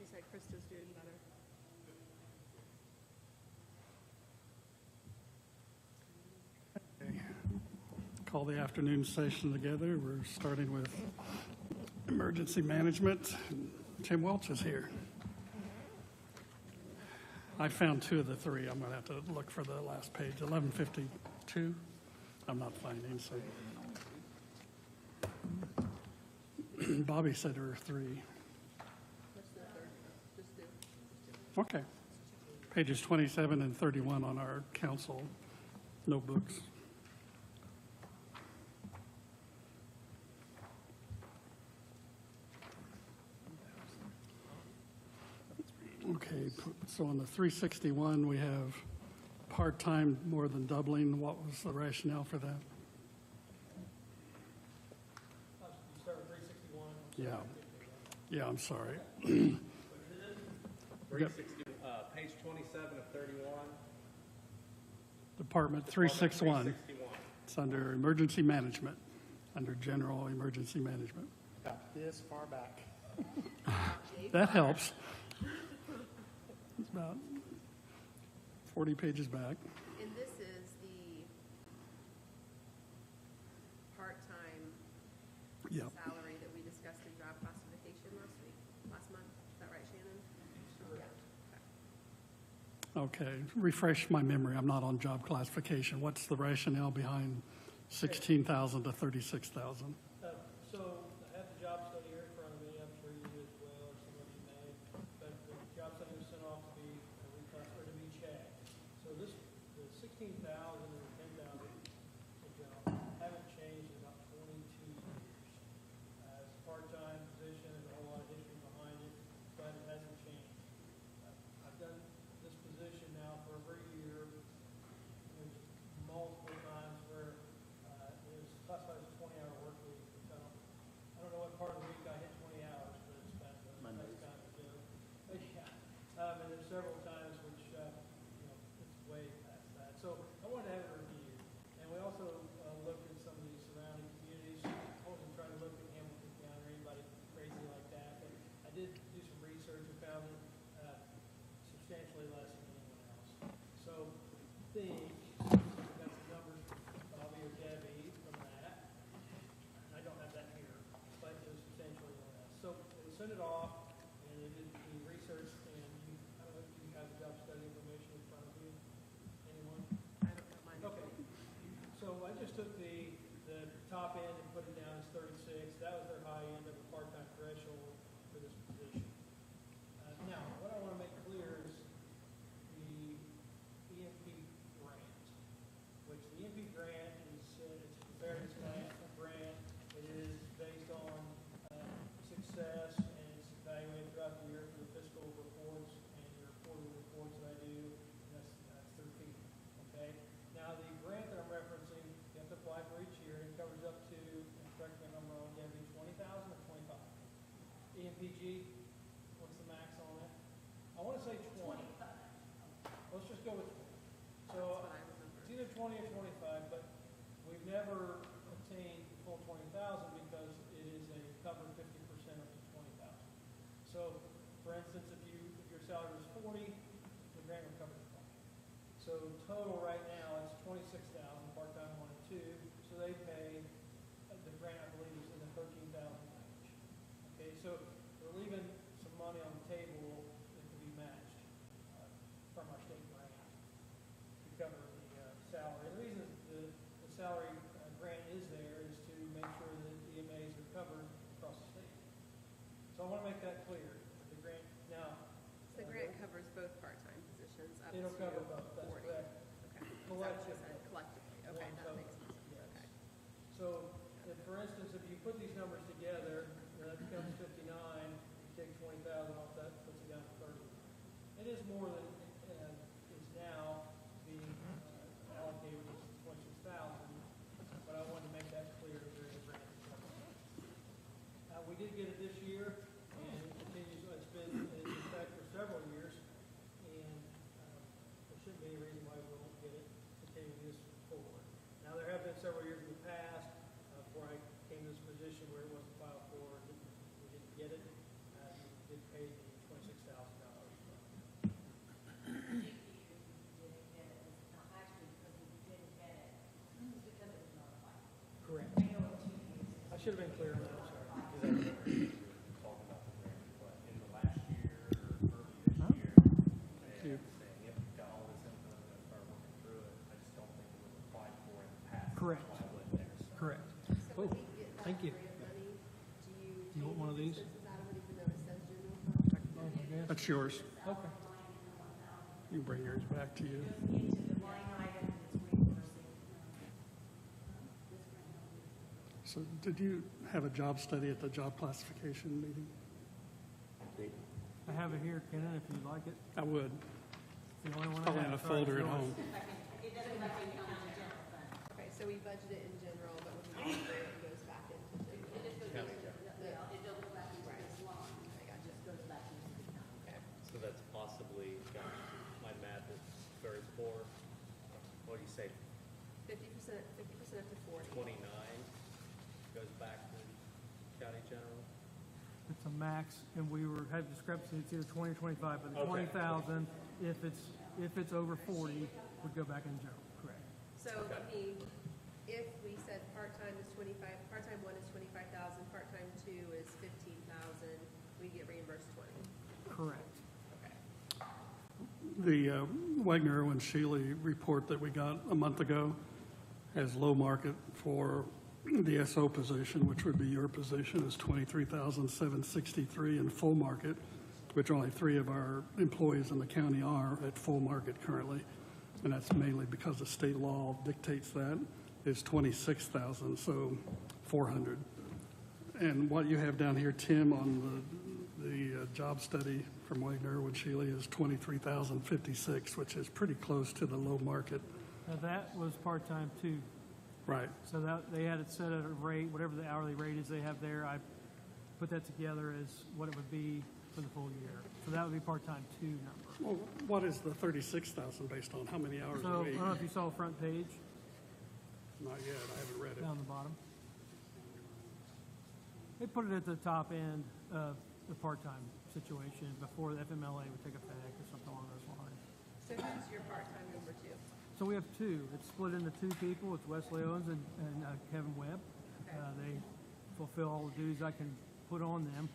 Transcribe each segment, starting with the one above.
She said Krista's doing better. Call the afternoon session together. We're starting with emergency management. Tim Welch is here. I found two of the three. I'm going to have to look for the last page. 1152. I'm not finding, so. Bobby said there were three. What's the third? Just do. Okay. Pages 27 and 31 on our council notebooks. Okay, so on the 361, we have part-time more than doubling. What was the rationale for that? You start with 361. Yeah, I'm sorry. 360, page 27 of 31. Department 361. 361. It's under emergency management, under general emergency management. Got this far back. That helps. It's about 40 pages back. And this is the part-time Yep. salary that we discussed in job classification last month. Is that right, Shannon? Yeah. Okay, refresh my memory. I'm not on job classification. What's the rationale behind 16,000 to 36,000? So I have the job study here in front of me. I'm sure you do as well, or some of you may. But the job study was sent off to be reclassified to be checked. So the 16,000 and the 10,000 haven't changed in about 22 years. It's a part-time position and a whole lot of history behind it, but it hasn't changed. I've done this position now for over a year. There's multiple times where it was classified as a 20-hour work week. So I don't know what part of the week I hit 20 hours, but it's kind of that's kind of a joke. But yeah, and there's several times which it's way past that. So I wanted to have a review, and we also looked at some of these surrounding communities. I wasn't trying to look at Hamilton County or anybody crazy like that, but I did do some research and found it substantially less than anyone else. So I think got some numbers, Bobby or Debbie, from that. I don't have that here, but it was substantially less. So they sent it off, and they did the research, and I don't know if you have the job study information in front of you. Anyone? I don't know mine. Okay. So I just took the top end and put it down as 36. That was their high end of the part-time threshold for this position. Now, what I want to make clear is the EMP grant, which the EMP grant is it's a preparedness grant. It is based on success, and it's evaluated throughout the year for the fiscal reports and your quarterly reports that I do. And that's through FEMA. Okay. Now, the grant that I'm referencing, you have to apply for each year. It covers up to, and correct me if I'm wrong, Debbie, 20,000 or 25. EMPG, what's the max on it? I want to say 20. Let's just go with 20. So That's what I remember. it's either 20 or 25, but we've never obtained the full 20,000 because it is a covered 50% up to 20,000. So, for instance, if your salary was 40, the grant would cover the 20. So total right now it's 26,000 part-time 1 and 2. So they pay the grant, I believe, is in the 13,000 range. Okay, so we're leaving some money on the table that can be matched from our state grant to cover the salary. The reason the salary grant is there is to make sure that EMAs are covered across the state. So I want to make that clear. The grant now. So the grant covers both part-time positions up It'll to cover both. That's 40. correct. Okay. Is that what you Collectively. said? Collectively. Okay, One that total. makes sense. Yes. Okay. So, if, for instance, if you put these numbers together, that becomes 59, you take 20,000 off that, puts it down to 30. It is more than is now being allocated, which is 26,000, but I wanted to make that clear during the grant. We did get it this year, and it continues, it's been in effect for several years, and there shouldn't be any reason why we won't get it, continue this forward. Now, there have been several years in the past, before I came to this position where it wasn't filed for, we didn't get it. We did pay the 26,000 should have been clear on that, I'm sorry. Because I remember you were talking about the grant, but in the last year or early this Huh? year, You- and saying, yep, got all this info, I'm gonna start working through it. I just don't think it was applied for in the past. Correct. That's why I went there. So Correct. So when we get that thank you. grant money, do you You want one of these? expenses out of it even though it says general fund? Oh, okay. That's yours. Okay. You bring yours back to you. So did you have a job study at the job classification meeting? I have it here, Kenan, if you'd like it. I would. It's the only one I Probably in have. a Sorry, folder it's at yours. home. Okay, so we budget it in general, but when we get there, it goes back into general. It just goes back into It doesn't go back into this line. I got you. Goes back into the account. Okay. So that's possibly, gosh, my math is very poor. What do you say, 50% up to 40. 29 goes back to county general? It's a max, and we had discrepancy, it's either 20 or 25, but the Okay. 20,000, if it's over 40, would go back in general, correct? So, I mean, if we said part-time is 25, part-time 1 is 25,000, part-time 2 is 15,000, we get reimbursed 20. Correct. Okay. The Wagner Irwin Shealy report that we got a month ago has low market for the SO position, which would be your position, is 23,763, and full market, which only 3 of our employees in the county are at full market currently, and that's mainly because the state law dictates that, is 26,000, so 400. And what you have down here, Tim, on the job study from Wagner Irwin Shealy is 23,056, which is pretty close to the low market. Now, that was part-time too, Right. so that, they had it set at a rate, whatever the hourly rate is they have there, I put that together as what it would be for the full year. So that would be part-time 2 number. Well, what is the 36,000 based on? How many hours So, a I week? don't know if you saw the front page, Not yet, I haven't read it. down the bottom. They put it at the top end of the part-time situation before the FMLA would take effect or something along those lines. So who's your part-time number 2? So we have 2. It's split into 2 people. It's Wesley Owens and Kevin Webb. Okay. They fulfill all the duties I can put on them.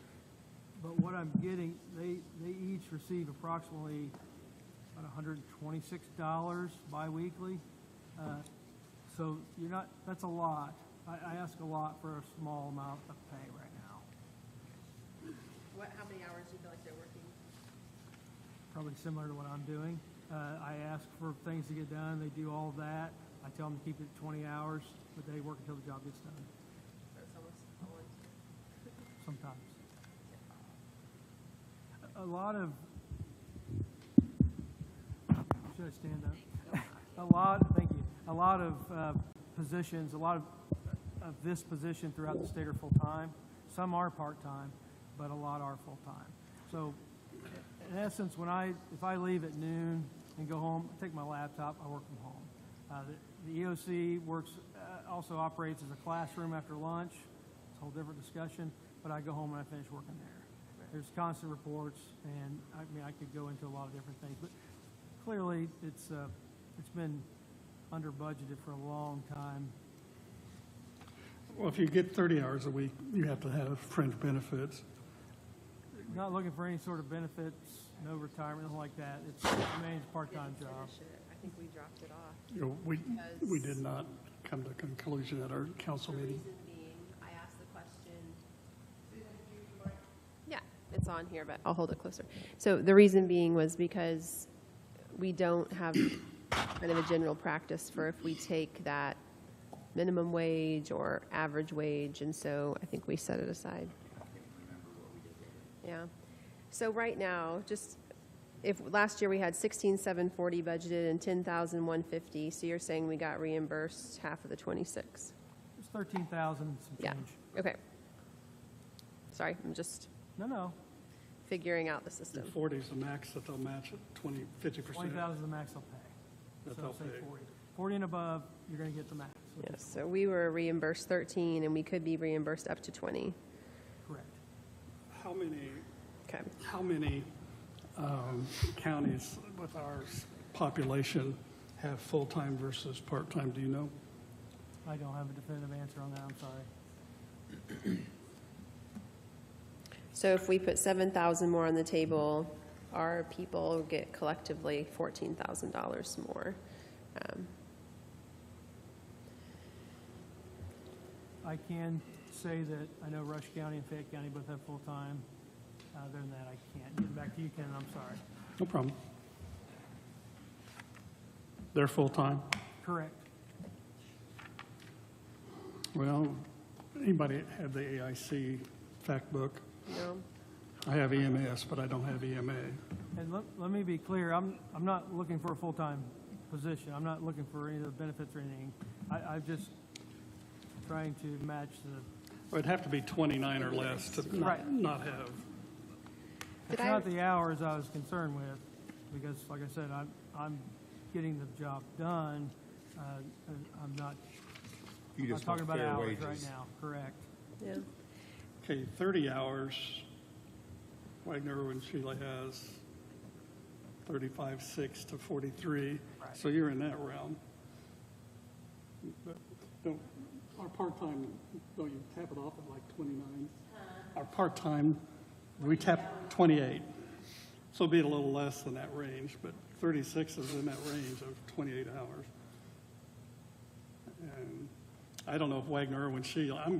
But what I'm getting, they each receive approximately about $126 biweekly. So you're not, that's a lot. I ask a lot for a small amount of pay right now. How many hours do you feel like they're working? Probably similar to what I'm doing. I ask for things to get done. They do all of that. I tell them to keep it 20 hours, but they work until the job gets done So it's almost volunteer. sometimes. A lot of, should I stand up? Thank you. A lot of positions, a lot of this position throughout the state are full-time. Some are part-time, but a lot are full-time. So in essence, if I leave at noon and go home, I take my laptop, I work from home. The EOC also operates as a classroom after lunch. It's a whole different discussion, but I go home and I finish working there. There's constant reports, and I mean, I could go into a lot of different things, but clearly it's been under budgeted for a long time. Well, if you get 30 hours a week, you have to have fringe benefits. Not looking for any sort of benefits, no retirement, nothing like that. It remains a part-time Didn't job. finish it. I think we dropped it off. You know, we did not come to a conclusion at our council The meeting. reason being, I asked the question. Yeah, it's on here, but I'll hold it closer. So the reason being was because we don't have kind of a general practice for if we take that minimum wage or average wage, and so I think we set it aside. Yeah. So right now, just if last year we had 16,740 budgeted and 10,150, so you're saying we got reimbursed half of the 26? It's 13,000 and some Yeah. change. Okay. Sorry, I'm just No, figuring out the system. 40 is the max that they'll match at 50%. 20,000 is the max they'll pay. That So they'll say pay. 40. 40 and above, you're going to get the max, which Yes, is so we were reimbursed 13, and we could be reimbursed up to 20. correct. How many Okay. counties with our population have full-time versus part-time, do you know? I don't have a definitive answer on that, I'm sorry. So if we put 7,000 more on the table, our people get collectively $14,000 more. I can say that I know Rush County and Fayette County both have full-time. Other than that, I can't. Getting back to you, Ken, I'm sorry. No problem. They're full-time? Correct. Well, anybody have the AIC fact book? No? I have EMS, but I don't have EMA. And let me be clear, I'm not looking for a full-time position. I'm not looking for any of the benefits or anything. I'm just trying to match the, It'd have to be 29 or less to Right. not have. it's not the hours I was concerned with, because like I said, I'm getting the job done. I'm not, You I'm not just talking want about fair hours right wages. now, correct? Yeah. Okay, 30 hours. Wagner and Sheila has 35.6 to 43. Right. So you're in that realm. But don't, our part-time, don't you tap it off at like 29? Our part-time, we tap 28. So it'll be a little less than that range, but 36 is in that range of 28 hours. And I don't know if Wagner or Sheila,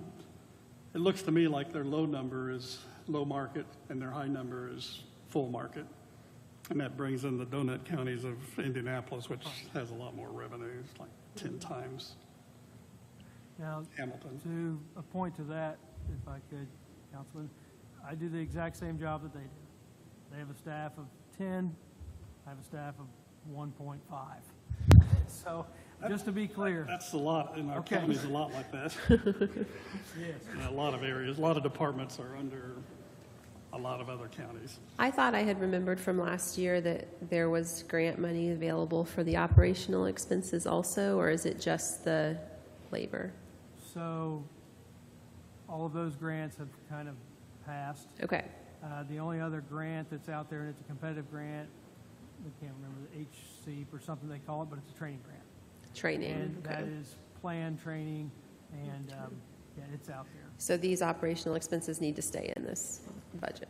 it looks to me like their low number is low market and their high number is full market. And that brings in the donut counties of Indianapolis, which has a lot more revenues, like 10 times Now, Hamilton. to a point to that, if I could, Councilman, I do the exact same job that they do. They have a staff of 10, I have a staff of 1.5. So, just to be clear, That's a lot, in our Okay. county's a lot like that. yes, In a lot of areas, a lot of departments are under a lot of other counties. I thought I had remembered from last year that there was grant money available for the operational expenses also, or is it just the labor? so all of those grants have kind of passed. Okay, The only other grant that's out there, and it's a competitive grant, I can't remember the HC or something they call it, but it's a training grant. training, And that okay. is planned training, and yeah, it's out there. So these operational expenses need to stay in this budget?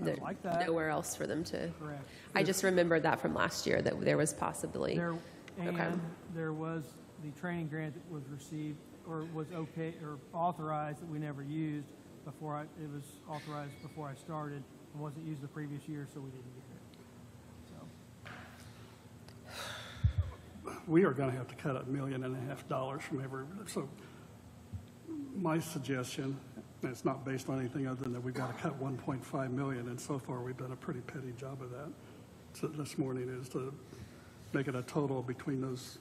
I There- like that. Nowhere else for them to, Correct. I just remembered that from last year, that there was possibly, There, Okay. and there was the training grant that was received, or was okay, or authorized that we never used before it was authorized before I started. It wasn't used the previous year, so we didn't get it. So, We are going to have to cut $1.5 million from every, so my suggestion, and it's not based on anything other than that we've got to cut 1.5 million, and so far we've done a pretty petty job of that. So this morning is to make it a total between those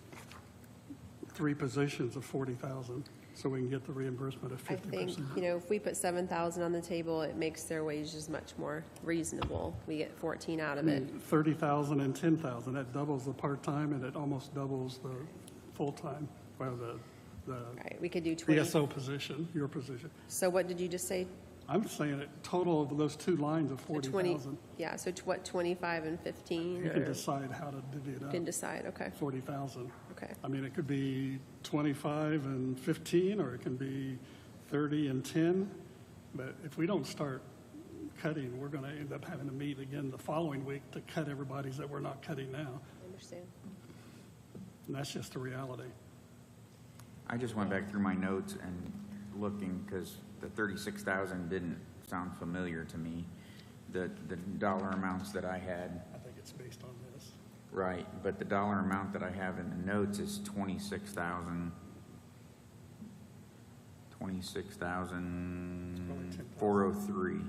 three positions of 40,000, so we can get the reimbursement of I 50%. think, if we put 7,000 on the table, it makes their wages much more reasonable. We get 14 out of it. 30,000 and 10,000, that doubles the part-time and it almost doubles the full-time, well, the Right, we could do 20. ESO position, your position. So what did you just say? I'm saying a total of those two lines of So 20 40,000. Yeah, so what, 25 and 15? You can or- decide how to divvy it You can up, decide, okay, 40,000. okay. I mean, it could be 25 and 15, or it can be 30 and 10. But if we don't start cutting, we're going to end up having to meet again the following week to cut everybody's that we're not cutting now. I understand. And that's just the reality. I just went back through my notes and looking, because the 36,000 didn't sound familiar to me. The dollar amounts that I had, I think it's based on this. right, but the dollar amount that I have in the notes is 26,000. 26,403,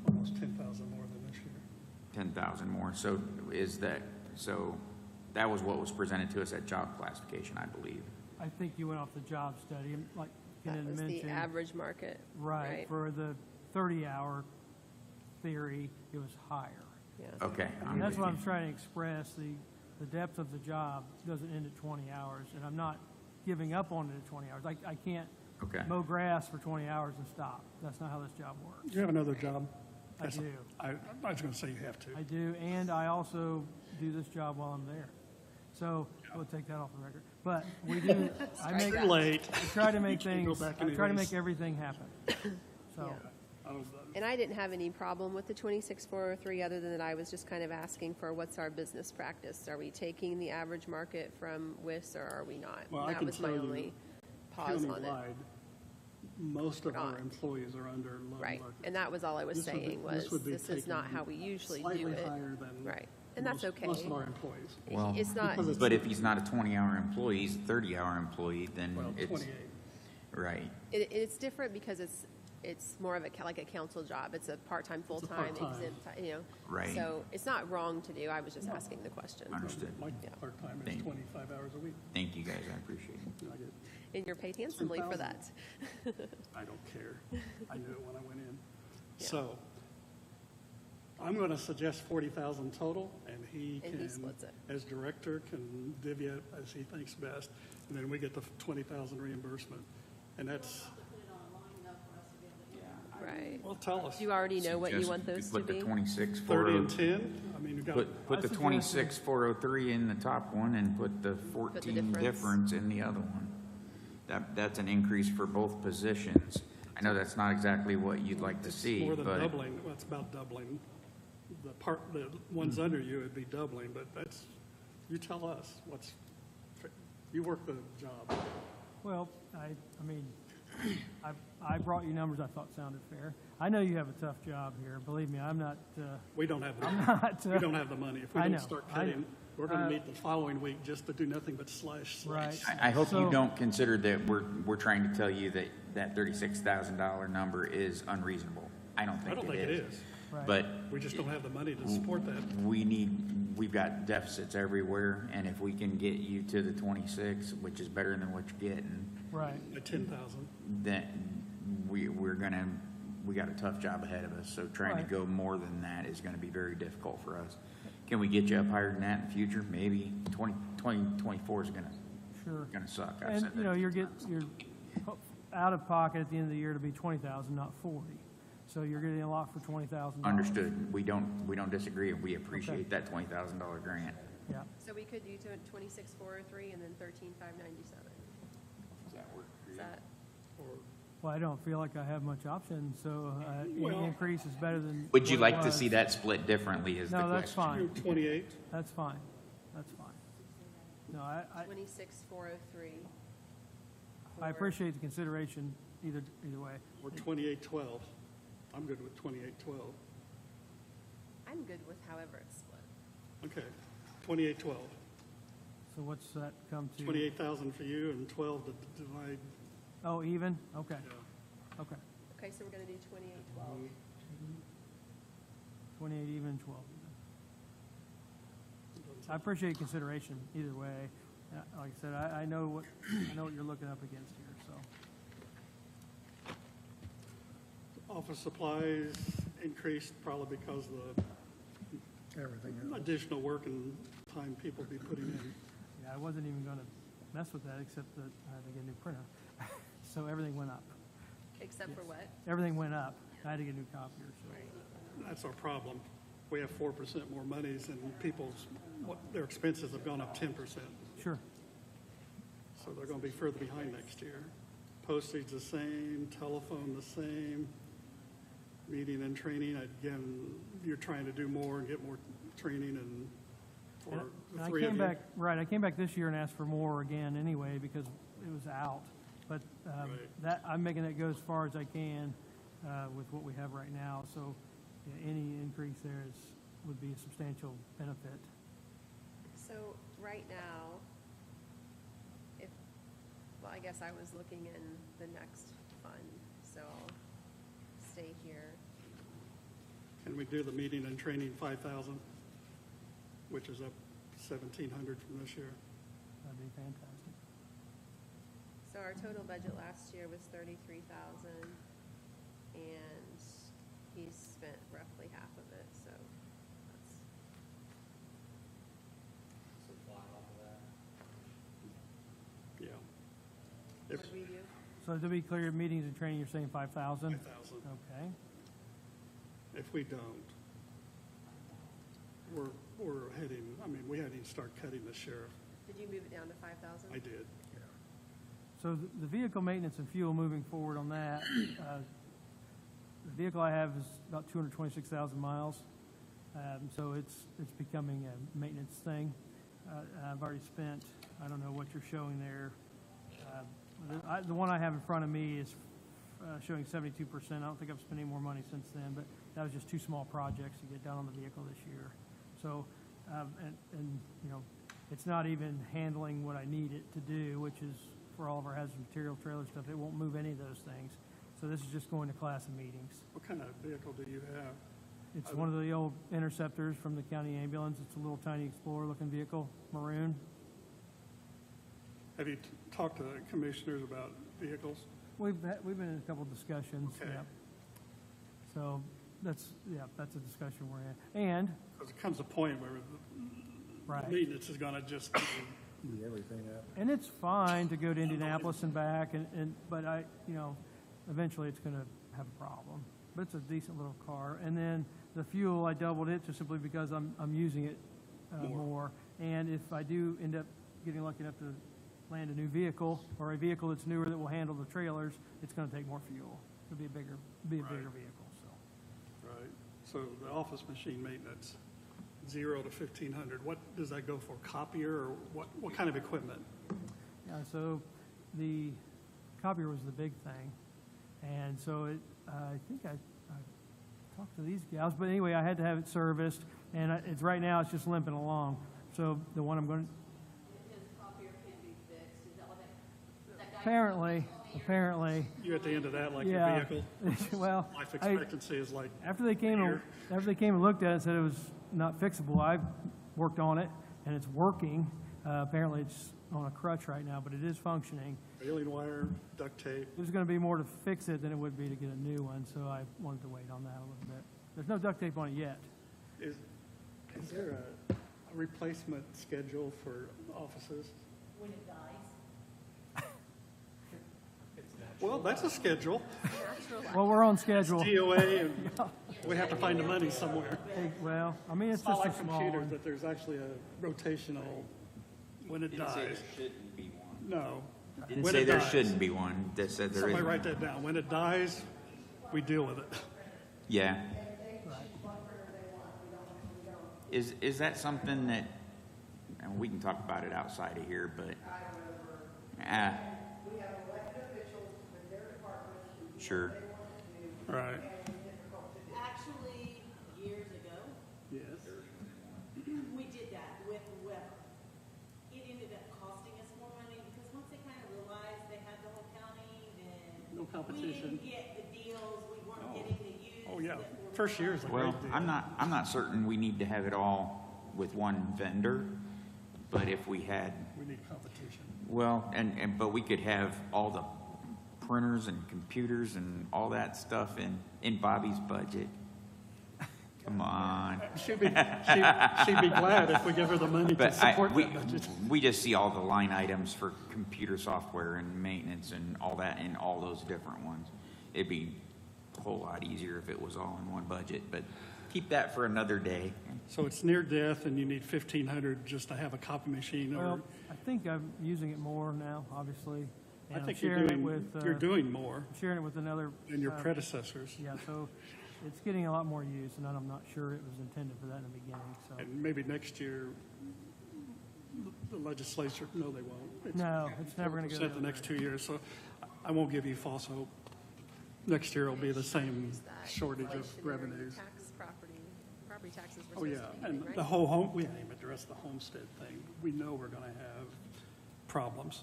Almost 10,000 more than this year. 10,000 more. So that was what was presented to us at job classification, I believe. I think you went off the job study, and like Ken That had was the mentioned. average market. Right, for the 30-hour theory, it was higher. Yeah. Okay. I'm And that's with what you. I'm trying to express, the depth of the job doesn't end at 20 hours, and I'm not giving up on it at 20 hours. I can't Okay. mow grass for 20 hours and stop. That's not how this job works. Do you have another job? I do. I was going to say you have to. I do, and I also do this job while I'm there. So, we'll take that off the record. But we do, I make, Too late. I try to make Can't go things, back I try to anyways. make everything happen. So, Yeah. I was, And I didn't have any problem with the 26,403, other than that I was just kind of asking for what's our business practice? Are we taking the average market from WIS, or are we not? Well, I That can was my tell you only pause on it. countywide, most of our Not. employees are under low Right, market. and that was all I was This would be- saying, this was would be this is not taking how we usually do Slightly it. higher than. Right, and that's most- okay. Most of our employees. Well, It's not, Because it's- But if he's not a 20-hour employee, he's a 30-hour employee, then Well, it's, 28. right. it's different because it's more of a, like a council job. It's a part-time, full-time, part-time. exempt, you know. Right. So it's not wrong to do. I was just asking the question. Understood. My Yeah. part-time is Thank- 25 hours a week. Thank you, guys, I appreciate it. I get, And you're paid handsomely for that. I don't care. I knew it when I went in. Yeah. So I'm going to suggest 40,000 total, and he And he can, splits it. as director, can divvy it as he thinks best, and then we get the 20,000 reimbursement. And that's, Right. well, tell us, Do you already know what you Suggest want you those to Put the be? 26, 30 and 10? I mean, you've got, Put the I suggest- 26, 403 in the top one and put the 14 difference. difference in the other one. That's an increase for both positions. I know that's not exactly what you'd like to it's see, more than but doubling, well, it's about doubling. The ones Hmm. under you, it'd be doubling, but that's, you tell us what's, you work the job. well, I mean, I brought you numbers I thought sounded fair. I know you have a tough job here. Believe me, I'm not, We don't have, not, we don't have the money. If we I don't know. start I- cutting, we're going uh, to meet the following week just to do nothing but slash. Right. I hope you So- don't consider that we're trying to tell you that that $36,000 number is unreasonable. I don't I don't think it is. Right. But We just don't have the money to support that. we've got deficits everywhere, and if we can get you to the 26, which is better than what you're getting, right. At 10,000. then we got a tough job ahead of us, so trying to Right. go more than that is gonna be very difficult for us. Can we get you up higher than that in the future? Maybe. 2024 is Sure. gonna suck. I've And, said you know, that. you're out of pocket at the end of the year to be 20,000, not 40. So you're getting a lot for $20,000. Understood. We don't disagree. We appreciate that $20,000 grant. Yeah. So we could do 26,403 and then 13,597. Does that work for Is you? that, Well, I don't feel like I have much option, so Well- any increase is better than. Would you what it like to was. see that split differently is the No, question. that's fine. 28, That's fine. That's fine. No, I 26,403? appreciate the consideration either way. or 2812. I'm good with 2812. I'm good with however it's split. Okay, 2812. So what's that come to? 28,000 for you and 12 to divide. Oh, even? Okay, Yeah. okay. Okay, so we're going to do 2812. 28 even, 12 even. I appreciate consideration either way. Like I said, I know what you're looking up against here, so. Office supplies increased probably because of the additional work and time people be putting in. Yeah, I wasn't even gonna mess with that, except that I had to get a new printer. So everything went up. Except for what? Everything went up. I had to get a new copier, so. That's our problem. We have 4% more monies and people's, their expenses have gone up 10%. Sure. So they're going to be further behind next year. Postage the same, telephone the same, meeting and training. Again, you're trying to do more and get more training and for And the I three of came you. back, right, I came back this year and asked for more again anyway, because it was out. But Right. that, I'm making it go as far as I can with what we have right now. So yeah, any increase there would be a substantial benefit. So right now, well, I guess I was looking in the next fund, so I'll stay here. Can we do the meeting and training 5,000, which is up 1,700 from this year? That'd be fantastic. So our total budget last year was 33,000, and he's spent roughly half of it, so that's, Supply off of that. Yeah. what If did we do? So to be clear, meetings and training, you're saying 5,000? 5,000. Okay. If we don't, we're heading, I mean, we hadn't even started cutting the sheriff. Did you move it down to 5,000? I did. So the vehicle maintenance and fuel, moving forward on that, the vehicle I have is about 226,000 miles. So it's becoming a maintenance thing. I've already spent, I don't know what you're showing there. The one I have in front of me is showing 72%. I don't think I've spent any more money since then, but that was just two small projects to get done on the vehicle this year. So, and you know, it's not even handling what I need it to do, which is for all of our hazardous material trailer stuff. It won't move any of those things. So this is just going to class and meetings. What kind of vehicle do you have? It's one of the old Interceptors from the county ambulance. It's a little tiny Explorer-looking vehicle, maroon. Have you talked to commissioners about vehicles? We've been in a couple discussions. Okay. Yeah. So that's a discussion we're in. And Because it comes a point where right. the maintenance is going to just be And it's fine to go to Indianapolis and back, but eventually it's going to have a problem. But it's a decent little car. And then the fuel, I doubled it just simply because I'm using it more. And if I do end up getting lucky enough to land a new vehicle or a vehicle that's newer that will handle the trailers, it's going to take more fuel. It'll be a bigger vehicle. So right. So the office machine maintenance, 0 to 1,500. What does that go for? Copier or what kind of equipment? yeah, so the copier was the big thing, and so I think I talked to these gals, but anyway, I had to have it serviced, and it's right now it's just limping along. So the one I'm going to His copier can be fixed, is that what that guy? apparently, You're at the end of that like yeah. your vehicle? Well, Life expectancy is like, after they came and looked at it and said it was not fixable, I worked on it, and it's working. Apparently, it's on a crutch right now, but it is functioning. baling wire, duct tape. There's going to be more to fix it than it would be to get a new one, so I wanted to wait on that a little bit. There's no duct tape on it yet. Is there a replacement schedule for offices? When it dies? Well, that's a schedule. Well, we're on schedule. DOA, and we have to find the money somewhere. Well, I mean, it's It's not just like a small computers, one. that there's actually a rotational, when it dies. shouldn't be one. No. Didn't When say it there dies. shouldn't be one, that said there Somebody is. write that down. When it dies, we deal with it. Yeah. Is that something that, and we can talk about it outside of here, but, sure. Right. Actually, years ago, Yes. we did that with Weber. It ended up costing us more money because once they kind of realized they had the whole county, then No competition. we didn't get the deals, we weren't getting the use. Oh, yeah. that were First year is a Well, great deal. I'm not certain we need to have it all with one vendor, but if we had, We need competition. well, but we could have all the printers and computers and all that stuff in Bobby's budget. Come on. She'd be glad if we give her the money to But support that budget. we just see all the line items for computer software and maintenance and all that in all those different ones. It'd be a whole lot easier if it was all in one budget, but keep that for another day. So it's near death and you need 1,500 just to have a copy machine or, Well, I think I'm using it more now, obviously. I And I'm think you're sharing it doing, with, you're doing more I'm sharing it with another. than your uh, predecessors. Yeah, so it's getting a lot more use, and I'm not sure it was intended for that in the beginning, so. And maybe next year, the legislature, no, they won't. It's No, it's never going to go 4% the next 2 years, so I won't give you false hope. Next year will be the same Use that shortage of inflationary revenues. property taxes Oh, we're yeah, supposed to be and getting, the right? whole home, we haven't even addressed the homestead thing. We know we're going to have problems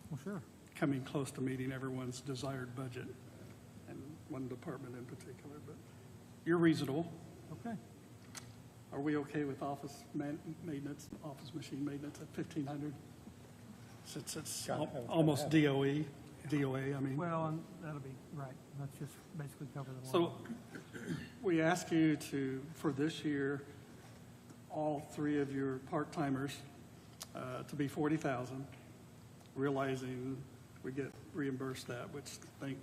Well, sure. coming close to meeting everyone's desired budget, and one department in particular, but you're reasonable. Okay. Are we okay with office maintenance, office machine maintenance at 1,500? Since it's almost DOA, I mean. Well, and that'll be, right, that's just basically cover the So line. we ask you to, for this year, all three of your part-timers to be 40,000, realizing we get reimbursed that, which thank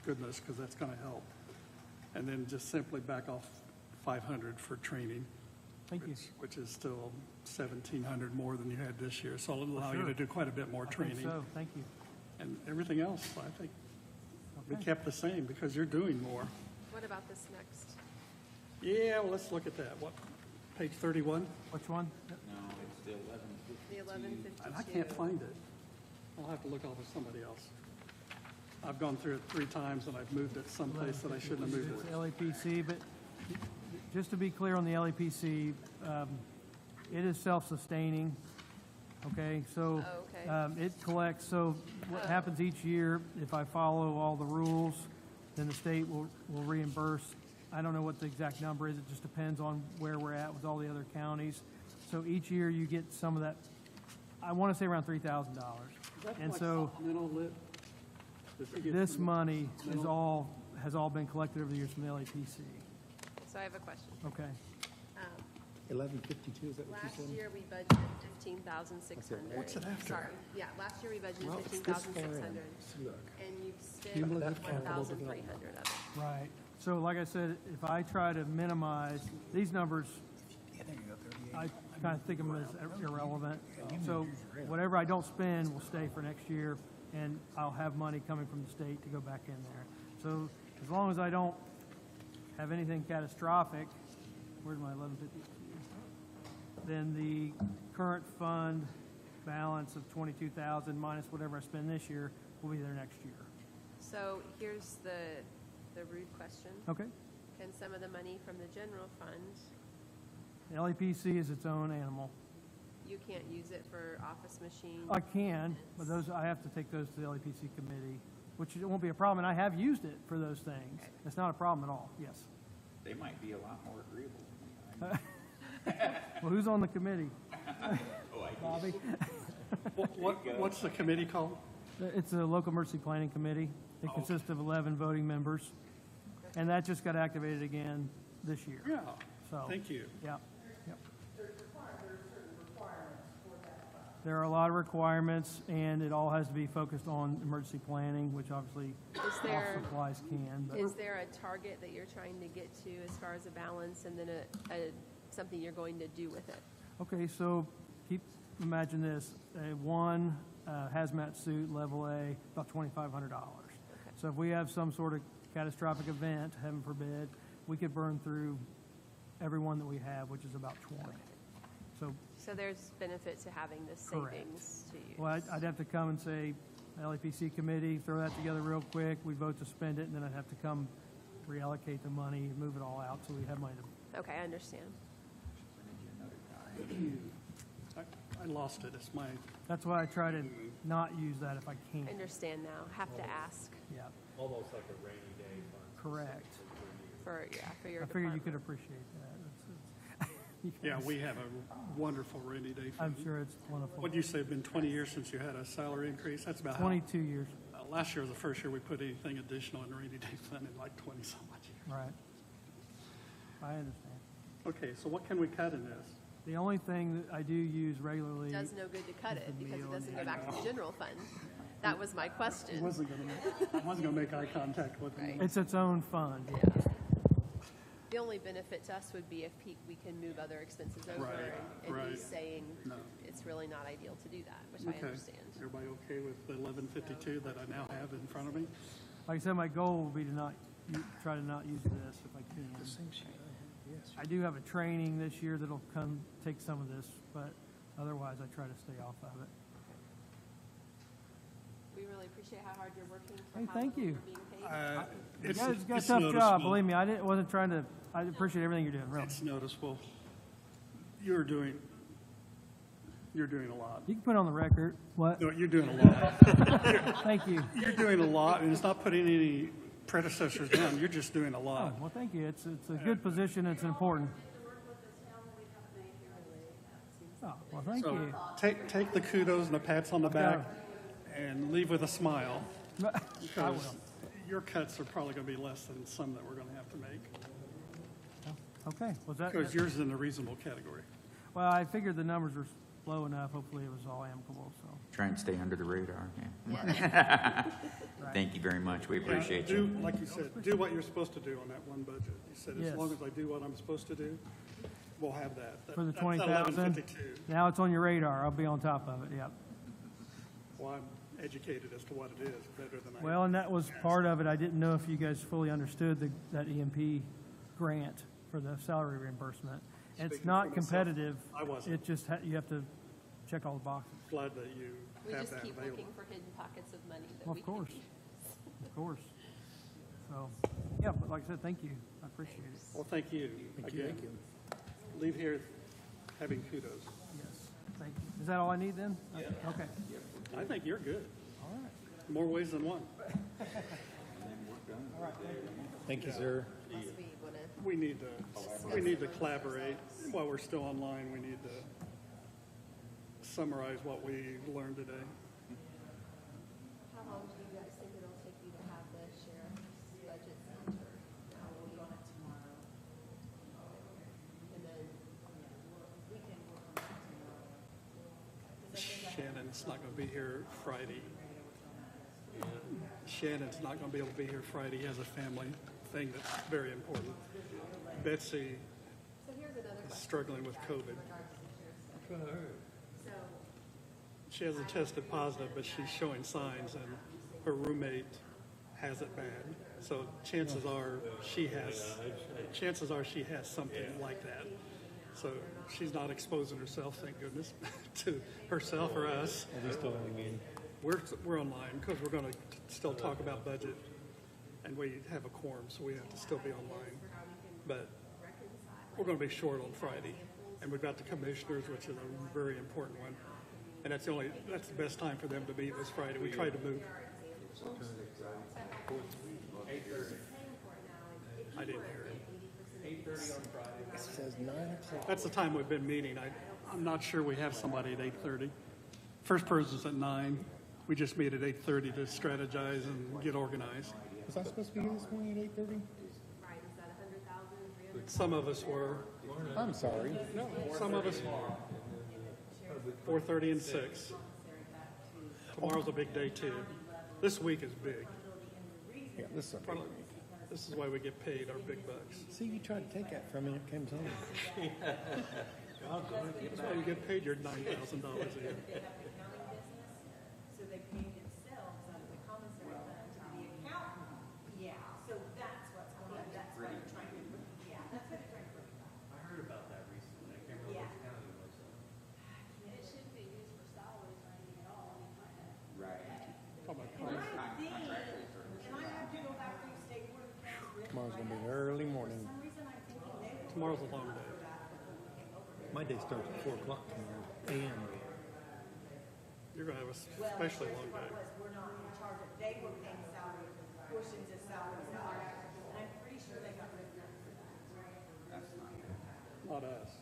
goodness, because that's going to help. And then just simply back off 500 for training. Thank you. which is still 1,700 more than you had this year. So it'll allow you sure. to do quite a bit more I think training. so, thank you. And everything else, I think, we Okay. kept the same because you're doing more. What about this next? Yeah, well, let's look at that. What, page 31? Which one? No, it's the 11:52. The 1152. And I can't find it. I'll have to look over somebody else. I've gone through it 3 times and I've moved it someplace that I shouldn't have moved It's it. LAPC, but just to be clear on the LAPC, it is self-sustaining, okay? So Oh, okay. it collects, so what happens each year, if I follow all the rules, then the state will reimburse. I don't know what the exact number is, it just depends on where we're at with all the other counties. So each year you get some of that, I want to say around $3,000. And so Mental lit? Does he get this some- money has all been collected over the years from the LAPC, So I have a question. okay? 1152, is that what you Last said? year, we budgeted 15,600. What's it after? Sorry, yeah, last year we budgeted Well, it's this far in. 15,600, Look. and you've spent Cumulative 1,300 of it. Right. So like I said, if I try to minimize, these numbers, I kind of think of them as irrelevant. So whatever I don't spend will stay for next year, and I'll have money coming from the state to go back in there. So as long as I don't have anything catastrophic, where's my 1152? Then the current fund balance of 22,000 minus whatever I spend this year will be there next year. So here's the rude question. Okay? Can some of the money from the general fund, The LAPC is its own animal. you can't use it for office machines? I can, but those, I have to take those to the LAPC committee, which it won't be a problem, and I have used it for those things. It's not a problem at all, yes. They might be a lot more agreeable than me. Well, who's on the committee? Oh, I Bobby? What's the committee called? It's a local emergency planning committee. It consists of 11 voting members, and that just got activated again this year. Yeah, So, thank you. yeah, yep. There are a lot of requirements, and it all has to be focused on emergency planning, which obviously Is office there, supplies can, but. is there a target that you're trying to get to as far as a balance, and then something you're going to do with it? Okay, so imagine this, one hazmat suit, level A, about $2,500. So if we have some sort of catastrophic event, heaven forbid, we could burn through every one that we have, which is about 20. So there's benefit to having this Correct. savings to use? Well, I'd have to come and say, LAPC committee, throw that together real quick, we vote to spend it, and then I'd have to come reallocate the money, move it all out, so we have money to. Okay, I understand. I lost it. It's my, That's why I try to not use that if I can. I understand now. Have to ask Yeah, Almost like a rainy day fund. correct. for your I figured you department. could appreciate that. You yeah, guys- we have a wonderful rainy day I'm fund. sure it's wonderful. What'd you say, it's been 20 years since you had a salary increase? That's about how, 22 years, last year was the first year we put anything additional in the rainy day fund in like 20-some odd years. right. I understand. Okay, so what can we cut in this? The only thing that I do use regularly, It does no good to cut It's it the because it meal doesn't and go back to the general fund. That was my I question. wasn't gonna make eye contact with them. Right. it's its own fund. Yeah. The only benefit to us would be if we can move other expenses over Right, and right. he's saying No. it's really not ideal to do that, which I Okay. understand. Everybody okay with the 1152 that I now have in front of me? Like I said, my goal will be to not, try to not use this if I can. Yes. I do have a training this year that'll come, take some of this, but otherwise I try to stay off of it. We really appreciate how hard you're working for Hey, how thank little you. you're being paid. You It's guys got a it's tough job, noticeable. believe me. I wasn't trying to, I appreciate everything you're doing, really. It's noticeable. You're doing a lot. You can put it on the record. What? No, you're doing a lot. Thank you. You're doing a lot, and it's not putting any predecessors down. You're just doing a Oh, lot. well, thank you. It's a good position. It's important. Oh, well, thank So you. take the kudos and the pats on the back and leave with a smile. I will. Because your cuts are probably going to be less than some that we're going to have to make. Okay, was that, Because yours is in the reasonable category. well, I figured the numbers were low enough. Hopefully it was all amicable, so. Try and stay under the radar, yeah. Thank you very much, we appreciate do, you. like you said, do what you're supposed to do on that one budget. You said, as Yes. long as I do what I'm supposed to do, we'll have that. For the That's at 20,000? 11:52. Now it's on your radar. I'll be on top of it, yep. Well, I'm educated as to what it is, better than I. Well, and that was part of it. I didn't know if you guys fully understood that EMP grant for the salary reimbursement. It's Speaking not for myself, competitive. I wasn't. It just, you have to check all the boxes. Glad that you We have just that keep available. looking for hidden pockets of money that Well, we of can course. use. Of course. So, yeah, but like I said, thank you. I appreciate it. Well, thank you. Again, leave here having kudos. Yes, thank you. Is that all I need then? Yeah. Okay. I think you're good. All right. More ways than one. Thank you, sir. Unless we want to, We need to collaborate. While we're still online, we need to summarize what we learned today. how long do you guys think it'll take you to have the sheriff's budget sent, or how will you? And then, Shannon's not going to be here Friday. Shannon's not going to be able to be here Friday. He has a family thing that's very important. Betsy so here's another is question. struggling with COVID. in regards to the sheriff's. So, She hasn't tested positive, but she's showing signs, and her roommate has it bad. So chances are she has something like that. So she's not exposing herself, thank goodness, to herself or us. Are they still on again? We're online because we're going to still talk about budget, and we have a quorum, so we have to still be online. But we're going to be short on Friday, and we've got the commissioners, which is a very important one. And that's the best time for them to meet was Friday. We tried to move. I didn't hear it. It says 9 o'clock. That's the time we've been meeting. I'm not sure we have somebody at 8:30. First person's at 9. We just meet at 8:30 to strategize and get organized. Was I supposed to be here this morning at 8:30? right, is that 100,000, 300? Some of us were. I'm sorry. No, some of us 4:30 and 6. Tomorrow's a big day too. This week is big. Yeah, this is a big week. This is why we get paid our big bucks. See, you tried to take that from me, it came home. That's why you get paid your $9,000 a year. So they pay themselves out of the commissary fund to the accountant. Yeah, so that's what's going on, that's what they're trying to, yeah, that's what they're trying to bring about. I heard about that recently. I can't remember what county it was. It shouldn't be used for salaries or anything at all. And I have to go back through state board of accounts. Tomorrow's gonna be an early morning. For some reason, I'm thinking they were. Tomorrow's a long day. My day starts at 4 o'clock tomorrow. And You're going to have a Well, especially here's long what day. it was, we're not in charge of, they were paying salary, portions of salaries, and I'm pretty sure they got rid of that for that. Not us.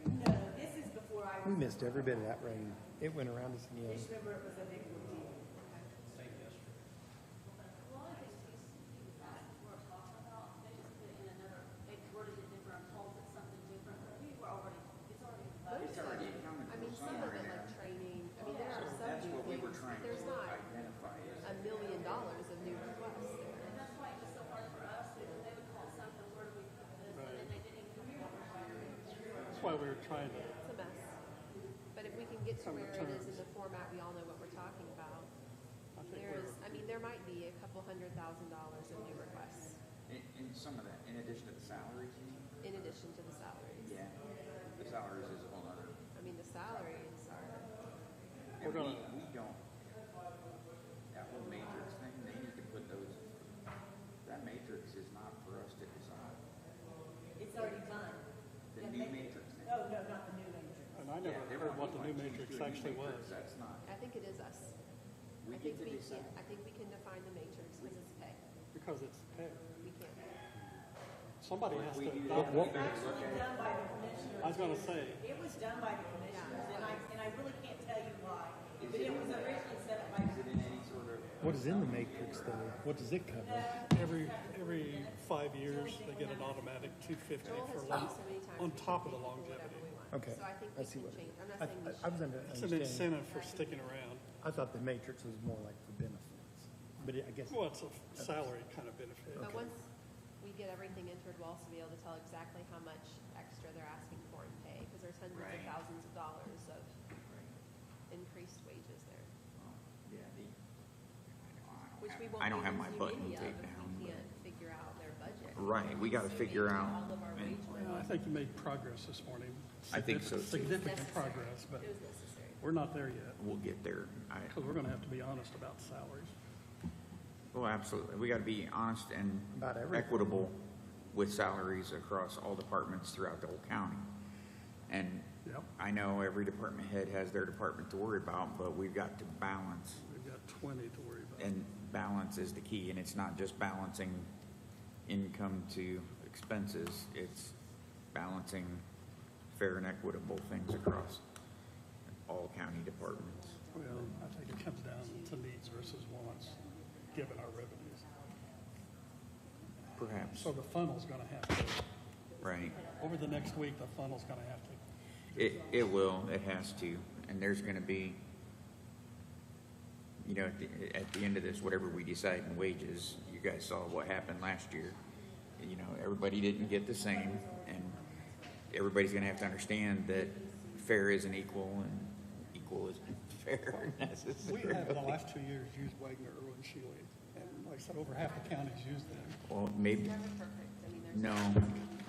No, this is before I we was, missed every bit of that rain. It went around us again. just remember it was a big deal. Well, I think these we're talking about, they just put it in another, they worded it different, told it something different, but we were already, it's already. It's already accounted I for mean, some of somewhere it, in there. like training, I mean, there are some That's new what we were things, trying but to there's not identify. $1 million of new requests there. And that's why it was so hard for us, because they would call something, where do we put this, and then they didn't even come up with That's why we were trying to. It's a mess. But if we can get to Some where it is in returns. the format, we all know what we're talking about. There might be a couple $100,000 of new requests In some of that, in addition to the salaries, you mean? in addition to the salaries. Yeah, the salaries is a whole other. I mean, the salaries are, We're gonna- We don't, that whole matrix thing, they need to put those, that matrix is not for us to decide. It's already done. The new matrix thing. Oh, no, not the new matrix. And I never Yeah, heard what the new we want matrix to do a new actually was. matrix, that's not, I think it is us. we get to decide. I think we can define the matrix because it's pay. Because it's pay. We can't. Somebody has We to. do adopt that. it. Actually done by the commissioners. I was going to say, It was done by the commissioners, and I really can't tell you why, Is but it it was in- originally set up by. Is it in any sort of, What is in the matrix though? What does it cover? every 5 years, they get an automatic 250 Joel for has long, told us so many times. on we top can of the do longevity. whatever we want. Okay, So I think I we see can what- change. I'm not I, saying we I was should. under It's an understanding. incentive for sticking around. I thought the matrix was more like for benefits. But I guess, Well, it's a salary kind of benefit. But once we get everything entered, we'll also be able to tell exactly how much extra they're asking for there's hundreds of Right. thousands of dollars of increased wages there, which we won't I don't have be my able to button do any of taped if down, we but- can't figure out their budget. Right, we gotta figure out. All of our and- wage Well, I think you made progress this morning. I think so, too. Significant Necessary. progress, but It was necessary. we're not there yet, We'll get there. because we're going to have to be honest about salaries. Well, absolutely. We gotta be honest and About everything. equitable with salaries across all departments throughout the whole county. And Yep. I know every department head has their department to worry about, but we've got to balance. We've got 20 to worry about. And balance is the key, and it's not just balancing income to expenses, it's balancing fair and equitable things across all county departments. Well, I think it comes down to needs versus wants, given our revenues. Perhaps, So the funnel's going to have to, right? over the next week, the funnel's going to have to, It will, it has to, and there's gonna be, you know, at the end of this, whatever we decide in wages, you guys saw what happened last year. You know, everybody didn't get the same, and everybody's gonna have to understand that fair isn't equal, and equal isn't fair we necessarily. have in the last 2 years used Wagner, Irwin, Shealy, and like I said, over half the counties use them. Well, maybe, Never perfect. I mean, there's. no,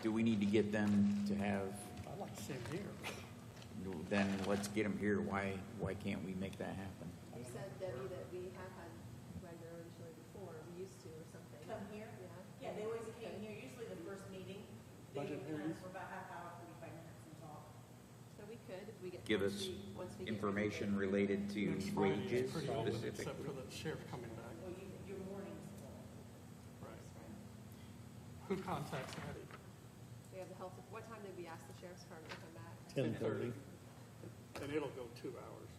do we need to get them to have, I'd like to see them here. then let's get them here, why can't we make that happen? You said, Debbie, that we have had Wagner and Shirley before, we used to or something. Come here? Yeah. Yeah, they always came here, usually the first meeting. They Budget would come hearings? for about half hour, 45 minutes and talk. So we could, if we get. Give once us we get information related to Next Friday wages is pretty open, except specifically. for the sheriff coming back. Well, your morning's full. Right. Who contacts Addie? We have the health, what time did we ask the sheriff's department to come back? 10:30, And it'll go 2 hours.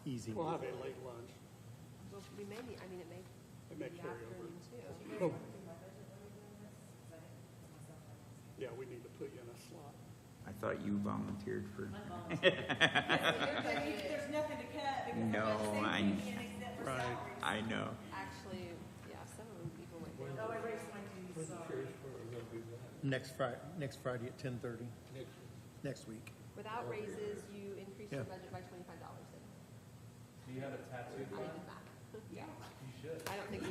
easy. We'll have a late lunch. Well, we may need, I mean, it may It may be carry over. afternoon too. Oh. Yeah, we need to put you in a slot. I thought you volunteered for, There's nothing to cut because No, everybody's saying except for Right. salaries. I know. Actually, yeah, some of them people went down. Oh, I raised my dues, sorry. Next Friday at 10:30. Next week. Without raises, you increase your Yeah. budget by $25. Do you have a tattoo? I did the math. Yeah. You should. I don't think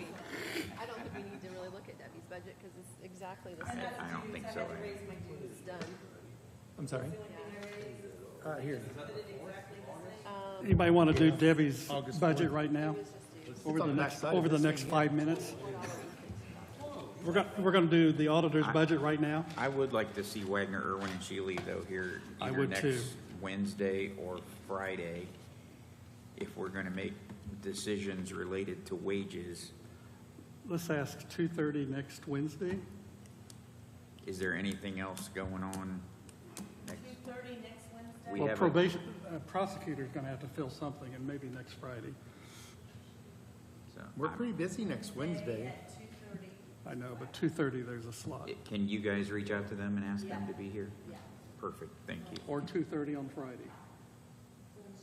we need to really look at Debbie's budget because it's exactly the I'm same. not I don't a think dues, so, I had to eh? raise my dues. It's done. I'm sorry? Here. Anybody want to do Debbie's August budget 4th. right now? Over the on the next, backside of over the this next thing. 5 minutes? We're going to do the auditor's budget right now? I would like to see Wagner, Irwin, and Shealy though here I either would too. next Wednesday or Friday. If we're gonna make decisions related to wages, Let's ask 2:30 next Wednesday. is there anything else going on next? 2:30 next Wednesday? We Well, have a- probation, prosecutor's going to have to fill something, and maybe next Friday. So, We're pretty busy next Wednesday. At 2:30. I know, but 2:30, there's a slot. Can you guys reach out to them and ask them to be here? Yeah. Perfect, thank you. Or 2:30 on Friday.